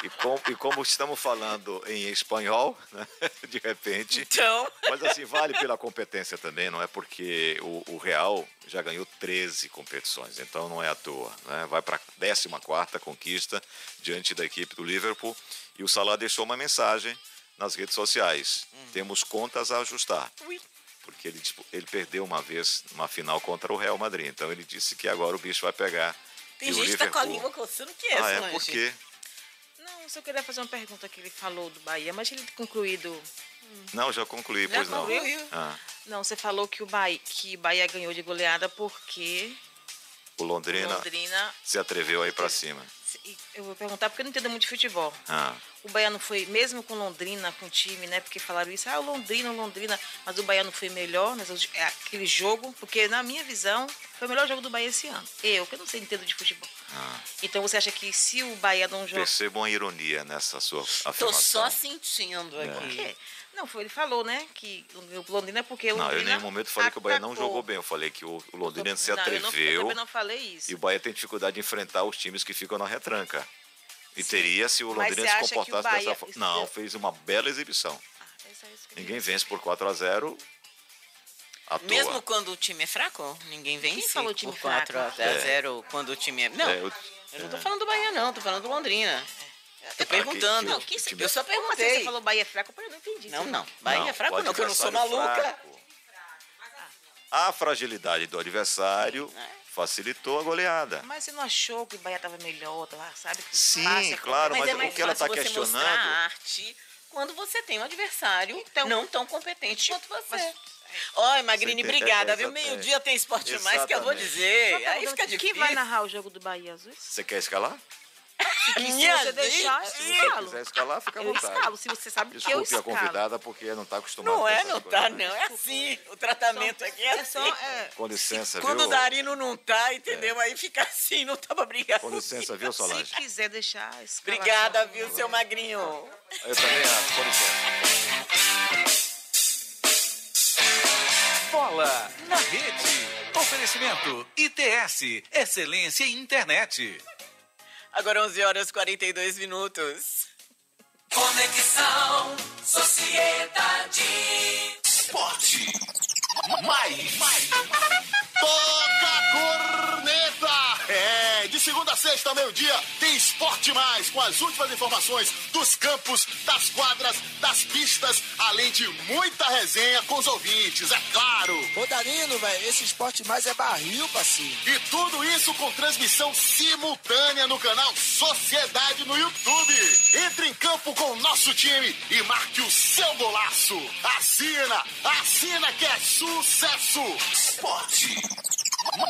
R: E como estamos falando em espanhol, né? De repente...
A: Então...
R: Mas assim, vale pela competência também, não é porque o Real já ganhou 13 competições, então não é à toa, né? Vai para a 14ª conquista diante da equipe do Liverpool, e o Salah deixou uma mensagem nas redes sociais. Temos contas a ajustar. Porque ele perdeu uma vez numa final contra o Real Madrid, então ele disse que agora o bicho vai pegar.
A: Tem gente que tá com a língua coçando, que é,
R: Solange? Por quê?
B: Não, só queria fazer uma pergunta que ele falou do Bahia, mas ele concluído...
R: Não, já concluí,
B: Já
R: pois não.
B: concluiu? Não, você falou que o Bahia ganhou de goleada porque
R: O Londrina se atreveu a ir para cima.
B: Eu vou perguntar porque eu não entendo muito de futebol. O Bahia não foi, mesmo com Londrina, com o time, né? Porque falaram isso, o Londrina, mas o Bahia não foi melhor, aquele jogo, porque na minha visão foi o melhor jogo do Bahia esse ano. Que eu não sei entendo de futebol. Então você acha que se o Bahia não joga...
R: Perceba uma ironia nessa sua afirmação.
A: Tô só sentindo aqui.
B: Não, ele falou, né, que o Londrina é porque o
R: Não,
B: Londrina
R: eu em nenhum momento falei que o Bahia não jogou bem. Eu falei que o Londrina se atreveu.
B: Eu também não falei isso.
R: E o Bahia tem dificuldade de enfrentar os times que ficam na retranca. E teria se o Londrina se comportasse dessa forma. Não, fez uma bela exibição. Ninguém vence por 4-0 à toa.
A: Mesmo quando o time é fraco, ninguém vence.
B: Quem falou time
A: por 4-0 quando o time é... Não, eu não tô falando do Bahia, não. Tô falando do Londrina. Tô perguntando. Eu só perguntei.
B: Você falou Bahia é fraco, eu não entendi.
A: Não. Bahia é fraco não, que eu não sou maluca.
R: A fragilidade do adversário facilitou a goleada.
B: Mas você não achou que o Bahia estava melhor, sabe?
R: Sim, claro, mas o que ela está questionando...
A: Mas é mais fácil você mostrar arte quando você tem um adversário não tão competente quanto você. Oi, Magrini, obrigada, viu? Meio-dia tem Esporte Mais, que eu vou dizer. Aí fica difícil.
B: Quem vai narrar o jogo do Bahia Azul?
R: Você quer escalar?
B: Se você deixar, eu escalo.
R: Se quiser escalar, fica à vontade.
B: Eu escalo, se você sabe
R: Desculpe
B: que eu escalo.
R: a convidada, porque não está acostumada
A: Não
R: com
A: é,
R: essas
A: não
R: coisas.
A: tá, não. É assim. O tratamento aqui é assim.
R: Com licença,
A: Quando
R: viu?
A: o Darino não tá, entendeu? Aí fica assim, não tá pra brigar.
R: Com licença, viu, Solange?
B: Se quiser deixar a escalação.
A: Obrigada, viu, seu magrinho.
R: Eu também acho, com licença.
Q: Bola na rede. Oferecimento ITS, excelência em internet.
A: Agora 11h42.
I: Conexão Sociedade.
F: Esporte mais. Toca a corneta! De segunda a sexta, meio-dia, tem Esporte Mais, com as últimas informações dos campos, das quadras, das pistas, além de muita resenha com os ouvintes, é claro.
J: Ô, Darino, velho, esse Esporte Mais é barril, parceiro.
F: E tudo isso com transmissão simultânea no canal Sociedade no YouTube. Entre em campo com o nosso time e marque o seu golaço. Assina que é sucesso.
E: Esporte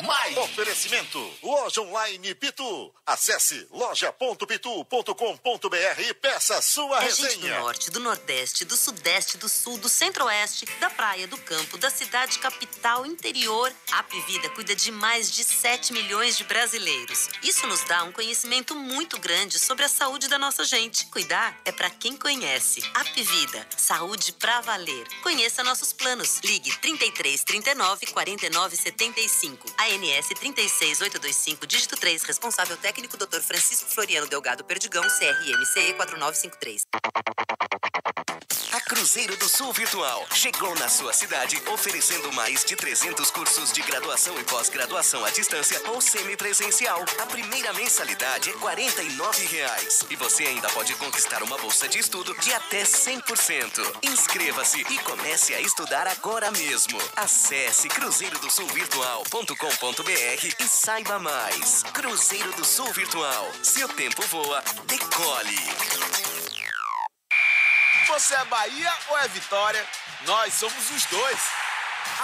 E: mais. Oferecimento Loja Online Pitu. Acesse loja.pitu.com.br e peça sua
S: Gente do
E: resenha.
S: norte, do nordeste, do sudeste, do sul, do centro-oeste, da praia, do campo, da cidade capital, interior. A Apvida cuida de mais de 7 milhões de brasileiros. Isso nos dá um conhecimento muito grande sobre a saúde da nossa gente. Cuidar é pra quem conhece. Apvida, saúde pra valer. Conheça nossos planos. Ligue 33 39 49 75. ANS 36825, dígito 3, responsável técnico Dr. Francisco Floriano Delgado Perdigão, CRM CE 4953.
M: A Cruzeiro do Sul Virtual chegou na sua cidade oferecendo mais de 300 cursos de graduação e pós-graduação à distância ou semipresencial. A primeira mensalidade é R$ 49,00 e você ainda pode conquistar uma bolsa de estudo de até 100%. Inscreva-se e comece a estudar agora mesmo. Acesse cruzeirodosulvirtual.com.br e saiba mais. Cruzeiro do Sul Virtual. Se o tempo voa, decole.
T: Você é Bahia ou é Vitória? Nós somos os dois.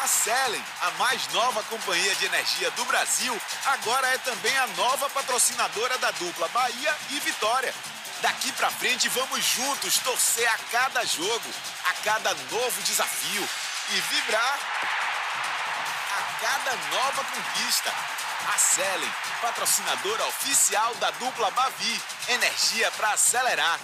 T: A Selen, a mais nova companhia de energia do Brasil, agora é também a nova patrocinadora da dupla Bahia e Vitória. Daqui pra frente vamos juntos torcer a cada jogo, a cada novo desafio e vibrar a cada nova conquista. A Selen, patrocinadora oficial da dupla Bavi, energia pra acelerar.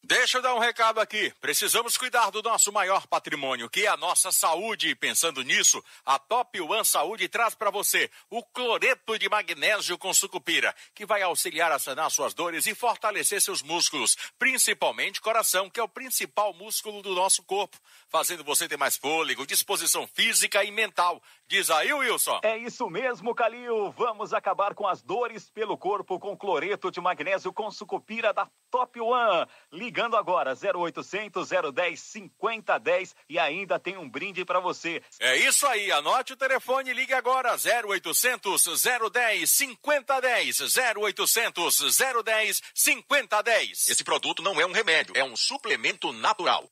U: Deixa eu dar um recado aqui. Precisamos cuidar do nosso maior patrimônio, que é a nossa saúde. E pensando nisso, a Top One Saúde traz para você o cloreto de magnésio com sucupira, que vai auxiliar a sanar suas dores e fortalecer seus músculos, principalmente coração, que é o principal músculo do nosso corpo, fazendo você ter mais fôlego, disposição física e mental. Diz aí, Wilson.
V: É isso mesmo, Calil. Vamos acabar com as dores pelo corpo com cloreto de magnésio com sucupira da Top One. Ligando agora, 0800 010 5010 e ainda tem um brinde para você.
U: É isso aí, anote o telefone e ligue agora, 0800 010 5010, 0800 010 5010.
W: Esse produto não é um remédio, é um suplemento natural.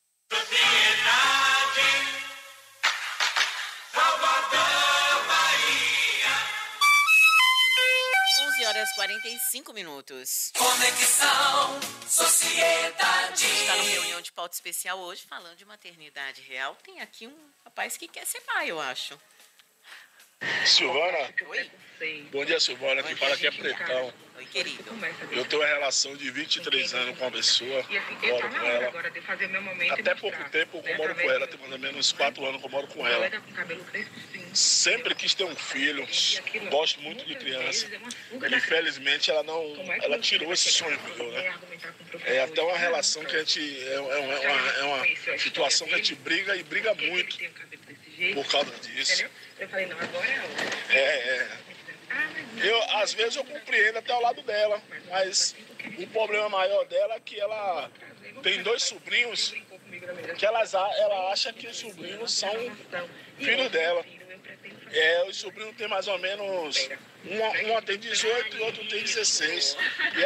A: Salvador, Bahia. 11h45.
I: Conexão Sociedade.
A: A gente está numa reunião de pauta especial hoje, falando de maternidade real. Tem aqui um rapaz que quer ser pai, eu acho.
X: Silvana?
A: Oi?
X: Bom dia, Silvana. Aqui fala que é Pretão.
A: Oi, querido.
X: Eu tenho uma relação de 23 anos com uma pessoa, moro com ela. Até pouco tempo eu moro com ela, tem mais ou menos 4 anos que eu moro com ela. Sempre quis ter um filho, gosto muito de criança. Infelizmente ela tirou esse sonho meu, né? É até uma relação que a gente, é uma situação que a gente briga e briga muito por causa disso. Às vezes eu compreendo até o lado dela, mas o problema maior dela é que ela tem 2 sobrinhos que ela acha que os sobrinhos são filhos dela. Os sobrinhos têm mais ou menos, uma tem 18 e o outro tem 16. E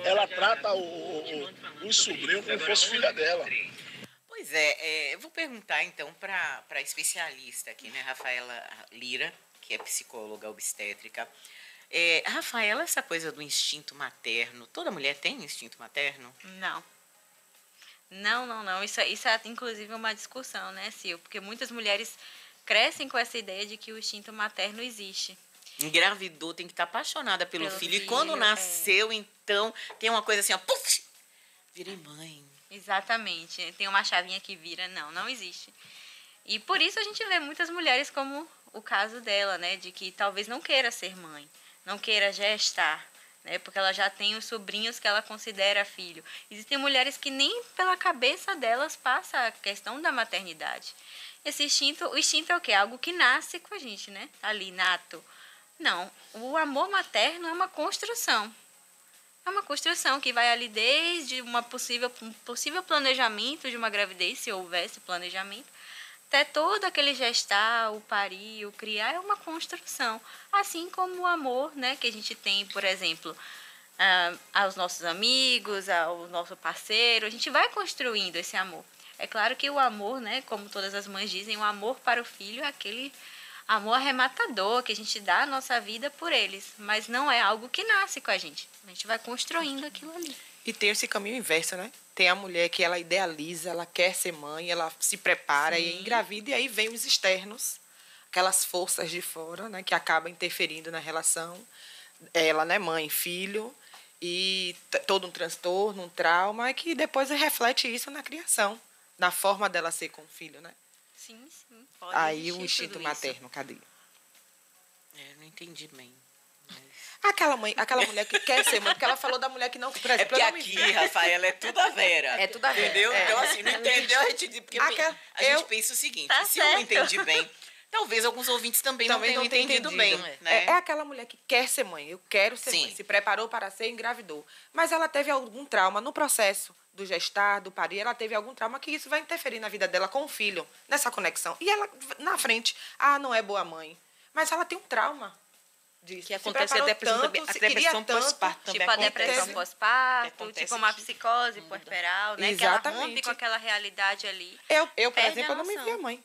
X: ela trata os sobrinhos como se fosse filha dela.
A: Pois é, eu vou perguntar então para a especialista aqui, né, Rafaela Lira, que é psicóloga obstétrica. Rafaela, essa coisa do instinto materno, toda mulher tem instinto materno?
D: Não. Não. Isso é inclusive uma discussão, né, Sil? Porque muitas mulheres crescem com essa ideia de que o instinto materno existe.
A: Engravidou, tem que estar apaixonada pelo filho. E quando nasceu, então, tem uma coisa assim, ó, puf, virei mãe.
D: Exatamente. Tem uma chavinha que vira. Não existe. E por isso a gente vê muitas mulheres como o caso dela, né? De que talvez não queira ser mãe, não queira gestar, né? Porque ela já tem os sobrinhos que ela considera filho. Existem mulheres que nem pela cabeça delas passa a questão da maternidade. Esse instinto, o instinto é o quê? Algo que nasce com a gente, né? Ali, nato. Não, o amor materno é uma construção. É uma construção que vai ali desde um possível planejamento de uma gravidez, se houvesse planejamento, até todo aquele gestar, o parir, o criar, é uma construção. Assim como o amor, né, que a gente tem, por exemplo, aos nossos amigos, ao nosso parceiro, a gente vai construindo esse amor. É claro que o amor, né, como todas as mães dizem, o amor para o filho é aquele amor arrematador, que a gente dá a nossa vida por eles, mas não é algo que nasce com a gente vai construindo aquilo ali.
C: E tem esse caminho inverso, né? Tem a mulher que ela idealiza, ela quer ser mãe, ela se prepara e engravida, e aí vem os externos, aquelas forças de fora, né, que acabam interferindo na relação. Ela, né, mãe, filho, e todo um transtorno, um trauma, que depois reflete isso na criação, na forma dela ser com o filho, né?
D: Sim. Pode
C: aí o instinto materno, cadê?
A: Não entendi bem.
C: Aquela mulher que quer ser mãe, porque ela falou da mulher que não... Por
A: É
C: exemplo,
A: porque
C: eu não me
A: aqui,
C: vi.
A: Rafaela, é tudo a Vera.
C: É tudo a Vera.
A: Entendeu?
C: É.
A: Então, assim, não entendeu, a gente... Porque a gente pensa o seguinte, se eu não entendi bem, talvez alguns ouvintes também não tenham entendido bem. Né?
C: É aquela mulher que quer ser mãe, eu quero ser mãe, se preparou para ser, engravidou. Mas ela teve algum trauma no processo do gestar, do parir, ela teve algum trauma que isso vai interferir na vida dela com o filho, nessa conexão. E ela, na frente, não é boa mãe. Mas ela tem um trauma disso.
B: Que acontece a depressão pós-parto também.
D: Tipo a depressão pós-parto, tipo uma psicose puerperal, né? Que ela rompe com aquela realidade ali.
C: Eu por exemplo, eu não me via mãe.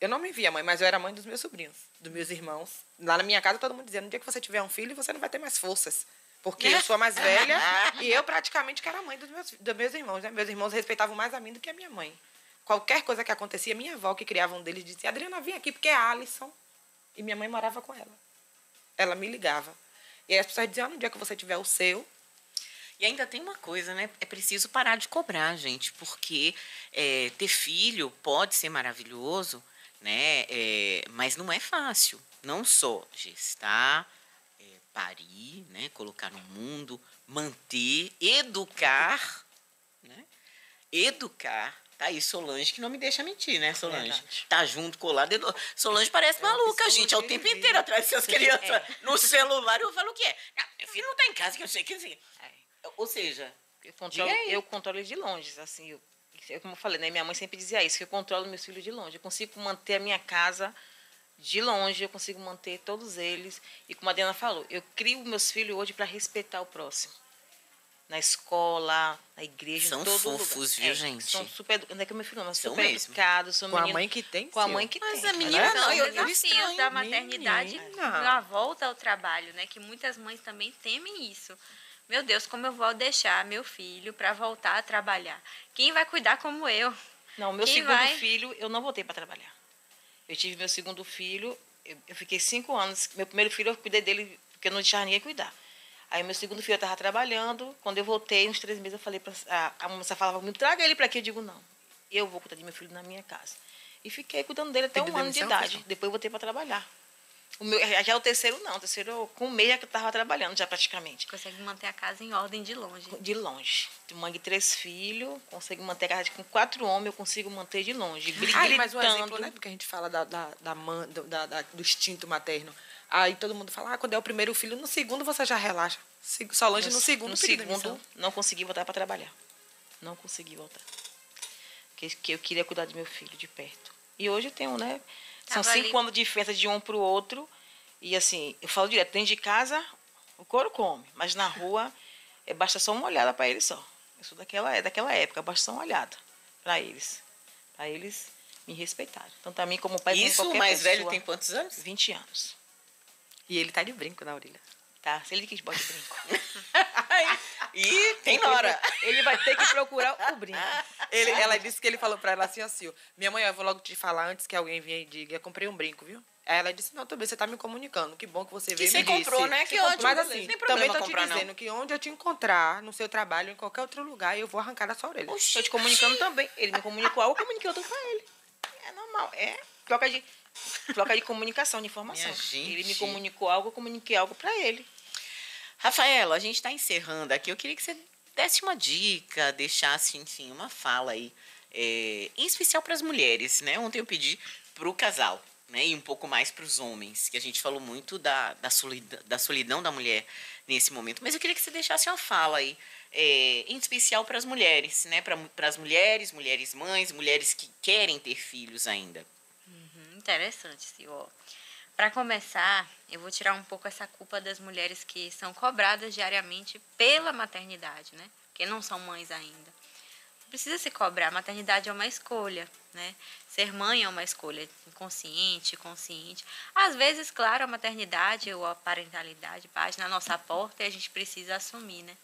C: Eu não me via mãe, mas eu era mãe dos meus sobrinhos, dos meus irmãos. Lá na minha casa, todo mundo dizia, no dia que você tiver um filho, você não vai ter mais forças. Porque eu sou a mais velha e eu praticamente que era mãe dos meus irmãos. Né? Meus irmãos respeitavam mais a mim do que a minha mãe. Qualquer coisa que acontecia, minha avó, que criava um deles, dizia, Adriana, vem aqui, porque é a Alisson. E minha mãe morava com ela. Ela me ligava. E aí as pessoas diziam, no dia que você tiver o seu...
A: E ainda tem uma coisa, né? É preciso parar de cobrar, gente, porque ter filho pode ser maravilhoso, né? Mas não é fácil. Não só gestar, parir, né? Colocar no mundo, manter, educar, né? Educar. Tá aí Solange, que não me deixa mentir, né, Solange? Tá junto, colado. Solange parece maluca, gente. É o tempo inteiro atrás dessas crianças no celular. Eu falo o quê? Não, meu filho não tá em casa, que eu sei que assim. Ou seja,
B: eu controlo de longe, assim. Como eu falei, né? Minha mãe sempre dizia isso, que eu controlo meus filhos de longe. Eu consigo manter a minha casa de longe, eu consigo manter todos eles. E como a Diana falou, eu crio meus filhos hoje para respeitar o próximo. Na escola, na igreja,
A: são
B: em todo
A: fofos,
B: lugar.
A: viu, gente?
B: São super, não é que meu filho, mas
A: são
B: super educados, são
C: com
B: meninos.
C: a mãe que tem,
B: com a mãe que
D: mas
B: tem.
D: a menina
B: não,
D: eu desafios da maternidade na volta ao trabalho, né? Que muitas mães também temem isso. Meu Deus, como eu vou deixar meu filho para voltar a trabalhar? Quem vai cuidar como eu?
B: Não, meu segundo filho, eu não voltei para trabalhar. Eu tive meu segundo filho, eu fiquei 5 anos. Meu primeiro filho, eu cuidei dele porque eu não deixava ninguém cuidar. Aí, meu segundo filho, eu estava trabalhando. Quando eu voltei, uns 3 meses, eu falei para a moça falava, me traga ele para aqui. Eu digo, não, eu vou cuidar de meu filho na minha casa. E fiquei cuidando dele até 1 ano de idade. Depois eu voltei para trabalhar. Já o terceiro, não. O terceiro, com 1 mês, que eu estava trabalhando já praticamente.
D: Consegue manter a casa em ordem de longe.
B: De longe. Mãe de 3 filhos, consigo manter a casa com 4 homens, eu consigo manter de longe.
C: Mas um exemplo, né? Porque a gente fala do instinto materno. Aí todo mundo fala, quando é o primeiro filho, no segundo você já relaxa. Solange no segundo
B: não consegui voltar para trabalhar. Não consegui voltar. Porque eu queria cuidar do meu filho de perto. E hoje eu tenho, né? São 5 anos de diferença de um para o outro. E assim, eu falo direto, dentro de casa, o couro come. Mas na rua, basta só uma olhada para eles só. Eu sou daquela época, basta só uma olhada para eles. Para eles me respeitarem. Tanto a mim como o pai,
A: isso,
B: como qualquer
A: o mais
B: pessoa.
A: velho tem quantos anos?
B: 20 anos.
C: E ele tá de brinco na orelha.
B: Tá, se ele quis botar de brinco.
A: E tem hora.
B: Ele vai ter que procurar o brinco.
C: Ela disse que ele falou pra ela assim, minha mãe, eu vou logo te falar antes que alguém venha e diga, eu comprei um brinco, viu? Aí ela disse, não, também você tá me comunicando, que bom que você veio e me disse.
A: Que você comprou, né? Que ótimo.
C: Mas assim, também tô te dizendo
A: não.
C: que onde eu te encontrar, no seu trabalho, em qualquer outro lugar, eu vou arrancar da sua orelha.
B: Estou te comunicando também. Ele me comunicou algo, eu comuniquei outro pra ele. É normal, troca de comunicação, de informação. Ele me comunicou algo, eu comuniquei algo para ele.
A: Rafaela, a gente está encerrando aqui. Eu queria que você desse uma dica, deixasse, enfim, uma fala aí, em especial para as mulheres, né? Ontem eu pedi para o casal, né? E um pouco mais para os homens, que a gente falou muito da solidão da mulher nesse momento. Mas eu queria que você deixasse uma fala aí, em especial para as mulheres, né? Para as mulheres mães, mulheres que querem ter filhos ainda.
D: Interessante, Sil. Para começar, eu vou tirar um pouco essa culpa das mulheres que são cobradas diariamente pela maternidade, né? Que não são mães ainda. Não precisa se cobrar, a maternidade é uma escolha, né? Ser mãe é uma escolha inconsciente, consciente. Às vezes, claro, a maternidade ou a parentalidade bate na nossa porta e a gente precisa assumir, né?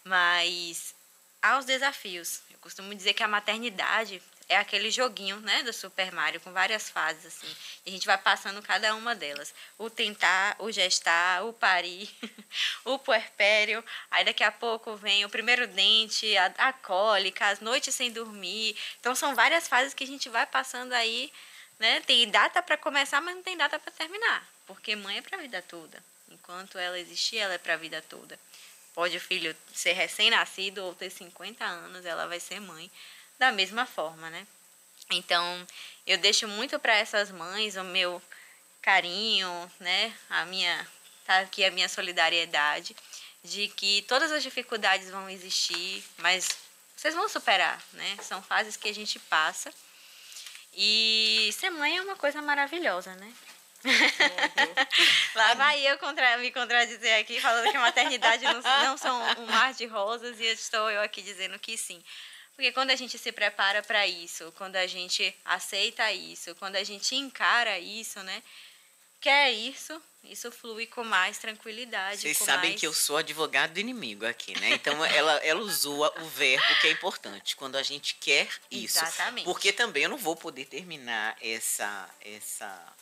D: Mas há os desafios. Eu costumo dizer que a maternidade é aquele joguinho, né, do Super Mario, com várias fases, assim. E a gente vai passando cada uma delas. O tentar, o gestar, o parir, o puerpério. Aí daqui a pouco vem o primeiro dente, a cólica, as noites sem dormir. Então são várias fases que a gente vai passando aí, né? Tem data para começar, mas não tem data para terminar. Porque mãe é para a vida toda. Enquanto ela existir, ela é para a vida toda. Pode o filho ser recém-nascido ou ter 50 anos, ela vai ser mãe da mesma forma, né? Então, eu deixo muito para essas mães o meu carinho, né? Tá aqui a minha solidariedade, de que todas as dificuldades vão existir, mas vocês vão superar, né? São fases que a gente passa. E ser mãe é uma coisa maravilhosa, né? Lá vai eu me contradizer aqui, falando que a maternidade não são um mar de rosas, e estou eu aqui dizendo que sim. Porque quando a gente se prepara para isso, quando a gente aceita isso, quando a gente encara isso, né? Quer isso flui com mais tranquilidade.
A: Vocês sabem que eu sou advogado do inimigo aqui, né? Então, ela usou o verbo que é importante, quando a gente quer isso.
D: Exatamente.
A: Porque também eu não vou poder terminar essa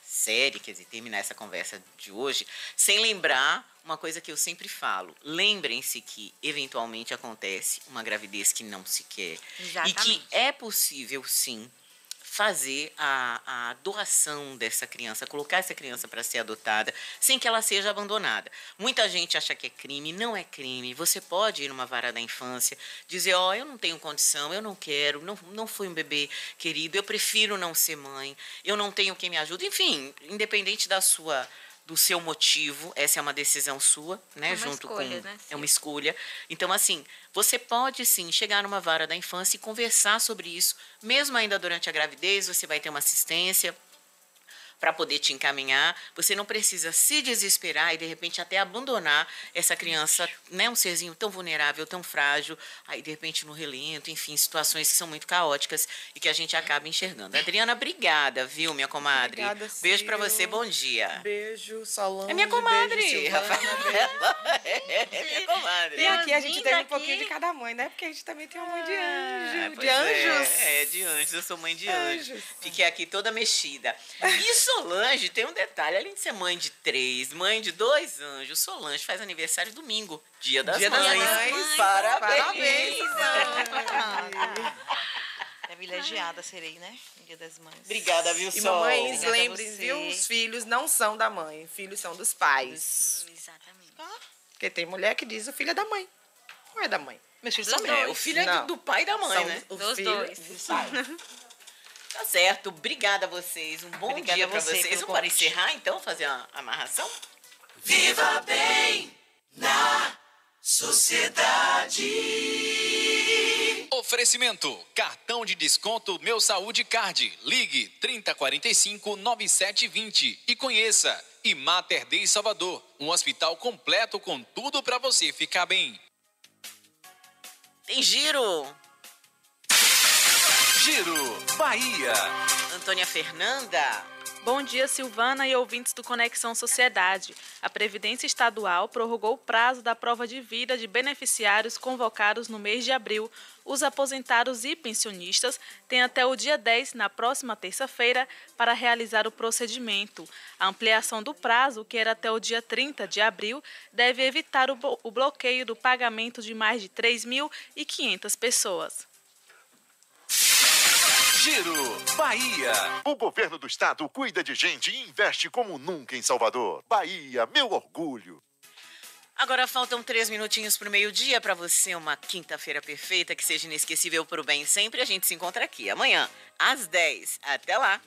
A: série, quer dizer, terminar essa conversa de hoje, sem lembrar uma coisa que eu sempre falo. Lembrem-se que, eventualmente, acontece uma gravidez que não se quer.
D: Exatamente.
A: E que é possível, sim, fazer a doação dessa criança, colocar essa criança para ser adotada, sem que ela seja abandonada. Muita gente acha que é crime, não é crime. Você pode ir numa vara da infância, dizer, eu não tenho condição, eu não quero, não fui um bebê querido, eu prefiro não ser mãe, eu não tenho quem me ajude. Enfim, independente do seu motivo, essa é uma decisão sua, né? É uma escolha. Então, assim, você pode sim chegar numa vara da infância e conversar sobre isso, mesmo ainda durante a gravidez, você vai ter uma assistência para poder te encaminhar. Você não precisa se desesperar e, de repente, até abandonar essa criança, né? Um serzinho tão vulnerável, tão frágil, aí, de repente, no relento, enfim, situações que são muito caóticas e que a gente acaba enxergando. Adriana, obrigada, viu, minha comadre?
C: Obrigada,
A: beijo para você, bom dia.
C: Beijo, Solange.
A: É minha comadre.
C: Beijo, Silvana,
A: é minha comadre.
C: E aqui a gente tem um pouquinho de cada mãe, né? Porque a gente também tem uma mãe de anjo, de anjos.
A: De anjos, eu sou mãe de anjos. Fiquei aqui toda mexida. Isso Solange tem um detalhe, além de ser mãe de 3, mãe de 2 anjos, Solange faz aniversário domingo, Dia das Mães. Parabéns!
G: Privilegiada serei, né? No Dia das Mães.
A: Obrigada, viu,
C: E
A: Sol?
C: mamães, lembrem, viu? Os filhos não são da mãe, filhos são dos pais.
D: Exatamente.
C: Porque tem mulher que diz o filho é da mãe. Não é da mãe.
G: Meus filhos
A: Dos
G: são
A: dois.
G: dois.
A: O filho é do pai e da mãe,
C: São
A: né?
C: o
D: Dos
C: filho
D: dois.
C: dos pais.
A: Tá certo, obrigada a você. Um bom
G: Obrigada
A: dia
G: a
A: pra
G: você
A: vocês.
G: pelo
A: Vamos para
G: convite.
A: encerrar, então, fazer uma amarração?
I: Viva bem na sociedade.
Q: Oferecimento: cartão de desconto Meu Saúde Card. Ligue 3045-9720 e conheça Imater Dei Salvador, um hospital completo com tudo para você ficar bem.
A: Tem giro.
Q: Giro Bahia.
A: Antônia Fernanda.
H: Bom dia, Silvana e ouvintes do Conexão Sociedade. A Previdência Estadual prorrogou o prazo da prova de vida de beneficiários convocados no mês de abril. Os aposentados e pensionistas têm até o dia 10, na próxima terça-feira, para realizar o procedimento. A ampliação do prazo, que era até o dia 30 de abril, deve evitar o bloqueio do pagamento de mais de 3.500 pessoas.
Q: Giro Bahia.
F: O governo do estado cuida de gente e investe como nunca em Salvador. Bahia, meu orgulho.
A: Agora faltam 3 minutinhos para o meio-dia. Para você, uma quinta-feira perfeita, que seja inesquecível para o bem sempre. A gente se encontra aqui amanhã, às 10. Até lá!